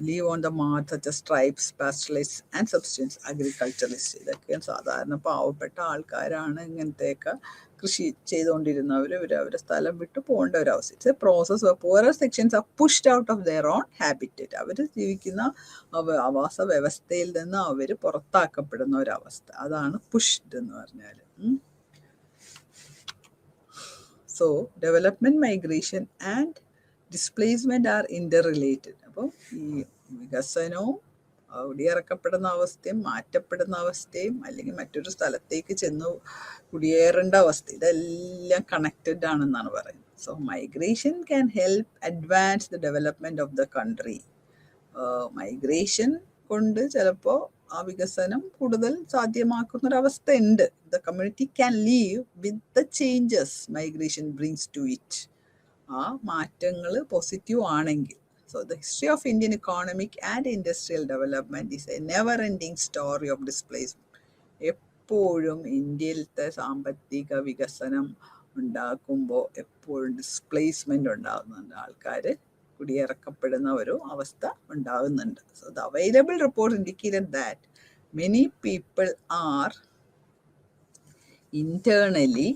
Leave on the march such as tribes, pastoralist and subsistence agriculturist. ഇതൊക്കെ സാധാരണ പാവപ്പെട്ട ആൾക്കാരാണ് ഇങ്ങനത്തെയൊക്കെ കൃഷി ചെയ്തുകൊണ്ടിരുന്നവർ. അവരുടെ സ്ഥലം വിട്ട് പോകേണ്ട ഒരവസ്ഥ. It's a process. Poorer sections are pushed out of their own habitat. അവർ ജീവിക്കുന്ന ആവാസ വ്യവസ്ഥയിൽ നിന്ന് അവർ പുറത്താക്കപ്പെടുന്ന ഒരവസ്ഥ. അതാണ് പുഷ്ഡ് എന്ന് പറഞ്ഞാൽ. So development, migration and displacement are interrelated. അപ്പം ഈ വികസനവും കുടിയിറക്കപ്പെടുന്ന അവസ്ഥയും മാറ്റപ്പെടുന്ന അവസ്ഥയും അല്ലെങ്കിൽ മറ്റൊരു സ്ഥലത്തേക്ക് ചെന്ന് കുടിയേറേണ്ട അവസ്ഥ, ഇതെല്ലാം കണക്റ്റഡ് ആണെന്നാണ് പറയുന്നത്. So migration can help advance the development of the country. Migration കൊണ്ട് ചിലപ്പോൾ ആ വികസനം കൂടുതൽ സാധ്യമാക്കുന്നൊരവസ്ഥ ഉണ്ട്. The community can leave with the changes migration brings to it. ആ മാറ്റങ്ങൾ പോസിറ്റീവ് ആണെങ്കിൽ. So the history of Indian economic and industrial development is a never-ending story of displacement. എപ്പോഴും ഇന്ത്യയിലത്തെ സാമ്പത്തിക വികസനം ഉണ്ടാക്കുമ്പോൾ എപ്പോഴും ഡിസ്പ്ലേസ്മെന്റ് ഉണ്ടാകുന്നുണ്ട്. ആൾക്കാർ കുടിയിറക്കപ്പെടുന്ന ഒരു അവസ്ഥ ഉണ്ടാകുന്നുണ്ട്. So the available report indicated that many people are internally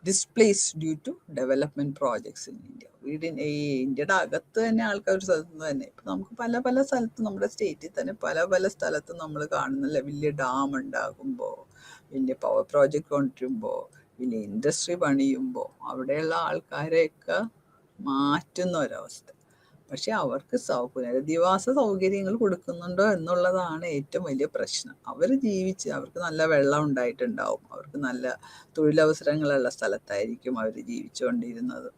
displaced due to development projects in India. ഇന്ത്യയുടെ അകത്ത് തന്നെ ആൾക്കാർ ഒരു സ്ഥലത്ത് തന്നെ ഇപ്പം നമുക്ക് പല സ്ഥലത്ത് നമ്മുടെ സ്റ്റേറ്റിൽ തന്നെ പല സ്ഥലത്ത് നമ്മൾ കാണുന്നില്ല. വലിയ ഡാം ഉണ്ടാകുമ്പോൾ, വലിയ പവർ പ്രോജക്റ്റ് കൊണ്ടുവരുമ്പോൾ, വലിയ ഇൻഡസ്ട്രി പണിയുമ്പോൾ അവിടെയുള്ള ആൾക്കാരെയൊക്കെ മാറ്റുന്ന ഒരവസ്ഥ. പക്ഷെ അവർക്ക് പുനരധിവാസ സൗകര്യങ്ങൾ കൊടുക്കുന്നുണ്ടോ എന്നുള്ളതാണ് ഏറ്റവും വലിയ പ്രശ്നം. അവർ അവർക്ക് നല്ല വെള്ളം ഉണ്ടായിട്ടുണ്ടാവും, അവർക്ക് നല്ല തൊഴിലവസരങ്ങളുള്ള സ്ഥലത്തായിരിക്കും അവർ ജീവിച്ചുകൊണ്ടിരുന്നത്.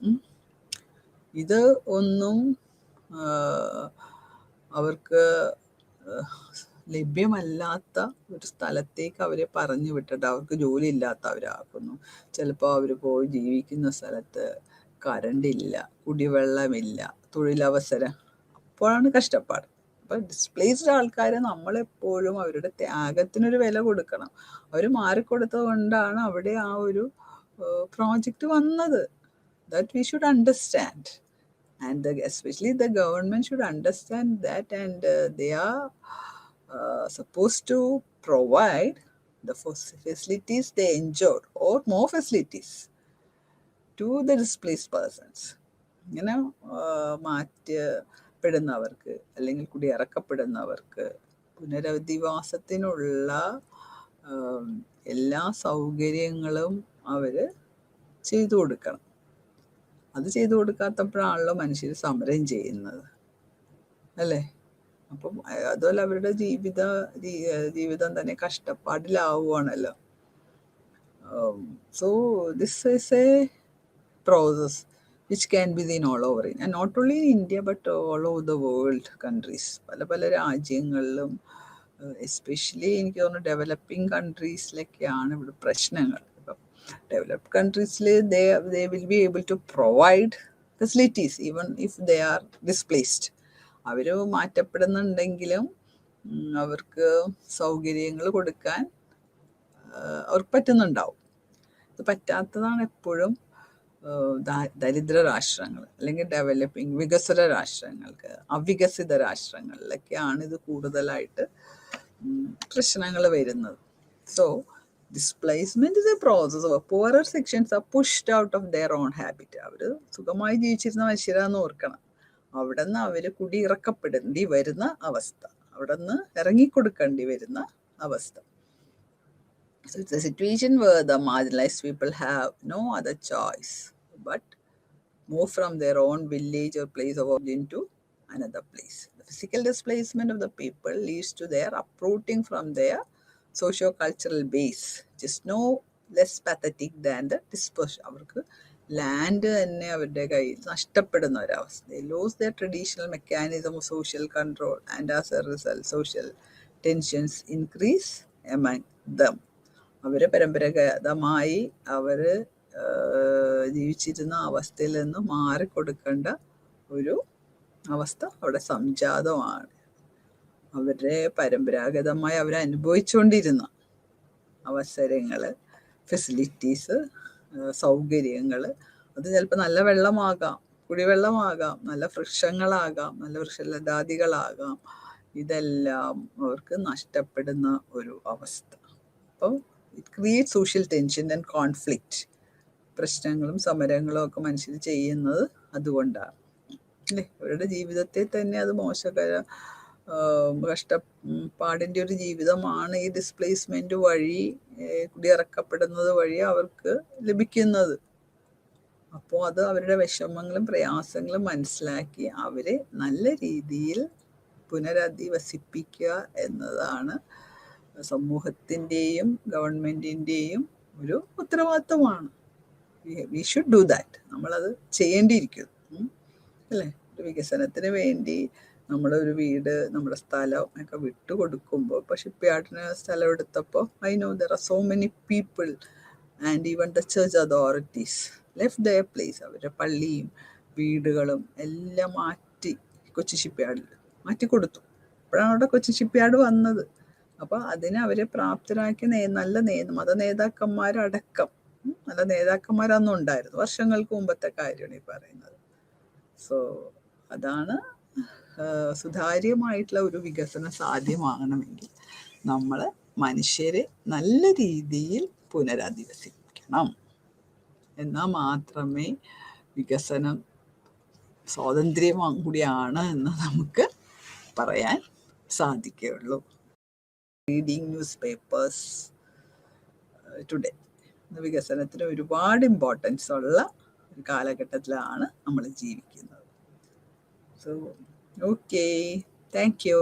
ഇത് ഒന്നും അവർക്ക് ലഭ്യമല്ലാത്ത ഒരു സ്ഥലത്തേക്ക് അവരെ പറഞ്ഞു വിട്ടിട്ട് അവർക്ക് ജോലി ഇല്ലാത്തവരാക്കുന്നു. ചിലപ്പോൾ അവർ പോയി ജീവിക്കുന്ന സ്ഥലത്ത് കറണ്ടില്ല, കുടിവെള്ളമില്ല, തൊഴിലവസരം, അപ്പോഴാണ് കഷ്ടപ്പാട്. അപ്പം ഡിസ്പ്ലേസ്ഡ് ആൾക്കാരെ നമ്മളെപ്പോഴും അവരുടെ ത്യാഗത്തിനൊരു വില കൊടുക്കണം. അവർ മാറിക്കൊടുത്തത് കൊണ്ടാണ് അവിടെ ആ ഒരു പ്രോജക്റ്റ് വന്നത്. that we should understand. And especially the government should understand that, and they are supposed to provide the facilities they enjoy or more facilities to the displaced persons. ഇങ്ങനെ മാറ്റപ്പെടുന്നവർക്ക് അല്ലെങ്കിൽ കുടിയിറക്കപ്പെടുന്നവർക്ക് പുനരധിവാസത്തിനുള്ള എല്ലാ സൗകര്യങ്ങളും അവർ ചെയ്തു കൊടുക്കണം. അത് ചെയ്തു കൊടുക്കാത്തപ്പോഴാണല്ലോ മനുഷ്യർ സമരം ചെയ്യുന്നത്, അല്ലേ? അപ്പം അതുപോലെ അവരുടെ ജീവിതം തന്നെ കഷ്ടപ്പാടിലാവുകയാണല്ലോ. So this is a process which can be seen all over, and not only in India but all over the world countries. പല പല രാജ്യങ്ങളിലും എസ്പെഷ്യലി എനിക്ക് തോന്നുന്നു ഡെവലപ്പിംഗ് കൺട്രീസിലൊക്കെയാണ് ഇവിടെ പ്രശ്നങ്ങൾ. ഇപ്പം developed കൺട്രീസിൽ they will be able to provide facilities even if they are displaced. അവർ മാറ്റപ്പെടുന്നുണ്ടെങ്കിലും അവർക്ക് സൗകര്യങ്ങൾ കൊടുക്കാൻ അവർക്ക് പറ്റുന്നുണ്ടാവും. ഇത് പറ്റാത്തതാണ് എപ്പോഴും ദരിദ്ര രാഷ്ട്രങ്ങൾ അല്ലെങ്കിൽ വികസ്വര രാഷ്ട്രങ്ങൾക്ക്. അവികസിത രാഷ്ട്രങ്ങളിലൊക്കെയാണ് ഇത് കൂടുതലായിട്ട് പ്രശ്നങ്ങൾ വരുന്നത്. So displacement is a process. Poorer sections are pushed out of their own habit. അവർ സുഖമായി ജീവിച്ചിരുന്ന മനുഷ്യരാന്ന് ഓർക്കണം. അവിടെ നിന്ന് അവർ കുടിയിറക്കപ്പെടേണ്ടി വരുന്ന അവസ്ഥ, അവിടെ നിന്ന് ഇറങ്ങിക്കൊടുക്കേണ്ടി വരുന്ന അവസ്ഥ. So it's a situation where the marginalized people have no other choice but move from their own village or place of origin to another place. The physical displacement of the people leads to their uprooting from their socio-cultural base, which is no less pathetic than the dispersion. അവർക്ക് land തന്നെ അവരുടെ കയ്യിൽ നഷ്ടപ്പെടുന്ന ഒരവസ്ഥ. They lose their traditional mechanism of social control, and as a result social tensions increase among them. അവർ പരമ്പരാഗതമായി അവർ ജീവിച്ചിരുന്ന അവസ്ഥയിൽ നിന്ന് മാറിക്കൊടുക്കേണ്ട ഒരു അവസ്ഥ അവിടെ സംജാതമാണ്. അവരുടെ പരമ്പരാഗതമായി അവർ അനുഭവിച്ചുകൊണ്ടിരുന്ന അവസരങ്ങൾ, ഫെസിലിറ്റീസ്, സൗകര്യങ്ങൾ, അത് ചിലപ്പോൾ നല്ല വെള്ളമാകാം, കുടിവെള്ളമാകാം, നല്ല വൃക്ഷങ്ങളാകാം, നല്ല വൃക്ഷലതാദികളാകാം, ഇതെല്ലാം അവർക്ക് നഷ്ടപ്പെടുന്ന ഒരു അവസ്ഥ. അപ്പോൾ it create social tension and conflict. പ്രശ്നങ്ങളും സമരങ്ങളും ഒക്കെ മനുഷ്യർ ചെയ്യുന്നത് അതുകൊണ്ടാണ്, അല്ലേ? അവരുടെ ജീവിതത്തെ തന്നെ അത് കഷ്ടപ്പാടിൻ്റെ ഒരു ജീവിതമാണ് ഈ ഡിസ്പ്ലേസ്മെന്റ് വഴി, കുടിയിറക്കപ്പെടുന്നത് വഴി അവർക്ക് ലഭിക്കുന്നത്. അപ്പോൾ അത് അവരുടെ വിഷമങ്ങളും പ്രയാസങ്ങളും മനസ്സിലാക്കി അവരെ നല്ല രീതിയിൽ പുനരധിവസിപ്പിക്കുക എന്നതാണ് സമൂഹത്തിൻ്റെയും ഗവൺമെൻറ്റിൻ്റെയും ഒരു ഉത്തരവാദിത്തമാണ്. We should do that. നമ്മളത് ചെയ്യേണ്ടിയിരിക്കുന്നു, അല്ലേ? ഒരു വികസനത്തിന് വേണ്ടി നമ്മളൊരു വീട്, നമ്മുടെ സ്ഥലം ഒക്കെ വിട്ടുകൊടുക്കുമ്പോൾ, ഇപ്പോൾ ഷിപ്പ്യാർഡിന് സ്ഥലം എടുത്തപ്പോൾ I know there are so many people and even the church authorities left their place. അവരുടെ പള്ളിയും വീടുകളും എല്ലാം മാറ്റി കൊച്ചി ഷിപ്പ്യാർഡിൽ മാറ്റിക്കൊടുത്തു. അപ്പോഴാണ് അവിടെ കൊച്ചി ഷിപ്പ്യാർഡ് വന്നത്. അപ്പോൾ അതിനെ അവരെ പ്രാപ്തരാക്കി നല്ല മത നേതാക്കന്മാരടക്കം, നല്ല നേതാക്കന്മാരൊന്നും ഉണ്ടായിരുന്നു, വർഷങ്ങൾക്ക് മുമ്പത്തെ കാര്യമാണ് ഈ പറയുന്നത്. സോ അതാണ് സുതാര്യമായിട്ടുള്ള ഒരു വികസനം സാധ്യമാകണമെങ്കിൽ നമ്മൾ മനുഷ്യരെ നല്ല രീതിയിൽ പുനരധിവസിപ്പിക്കണം. എന്നാൽ മാത്രമേ വികസനം സ്വാതന്ത്ര്യം കൂടിയാണ് എന്ന് നമുക്ക് പറയാൻ സാധിക്കുകയുള്ളൂ. Reading news papers today. വികസനത്തിന് ഒരുപാട് ഇമ്പോർട്ടൻസ് ഉള്ള ഒരു കാലഘട്ടത്തിലാണ് നമ്മൾ ജീവിക്കുന്നത്. So okay, thank you.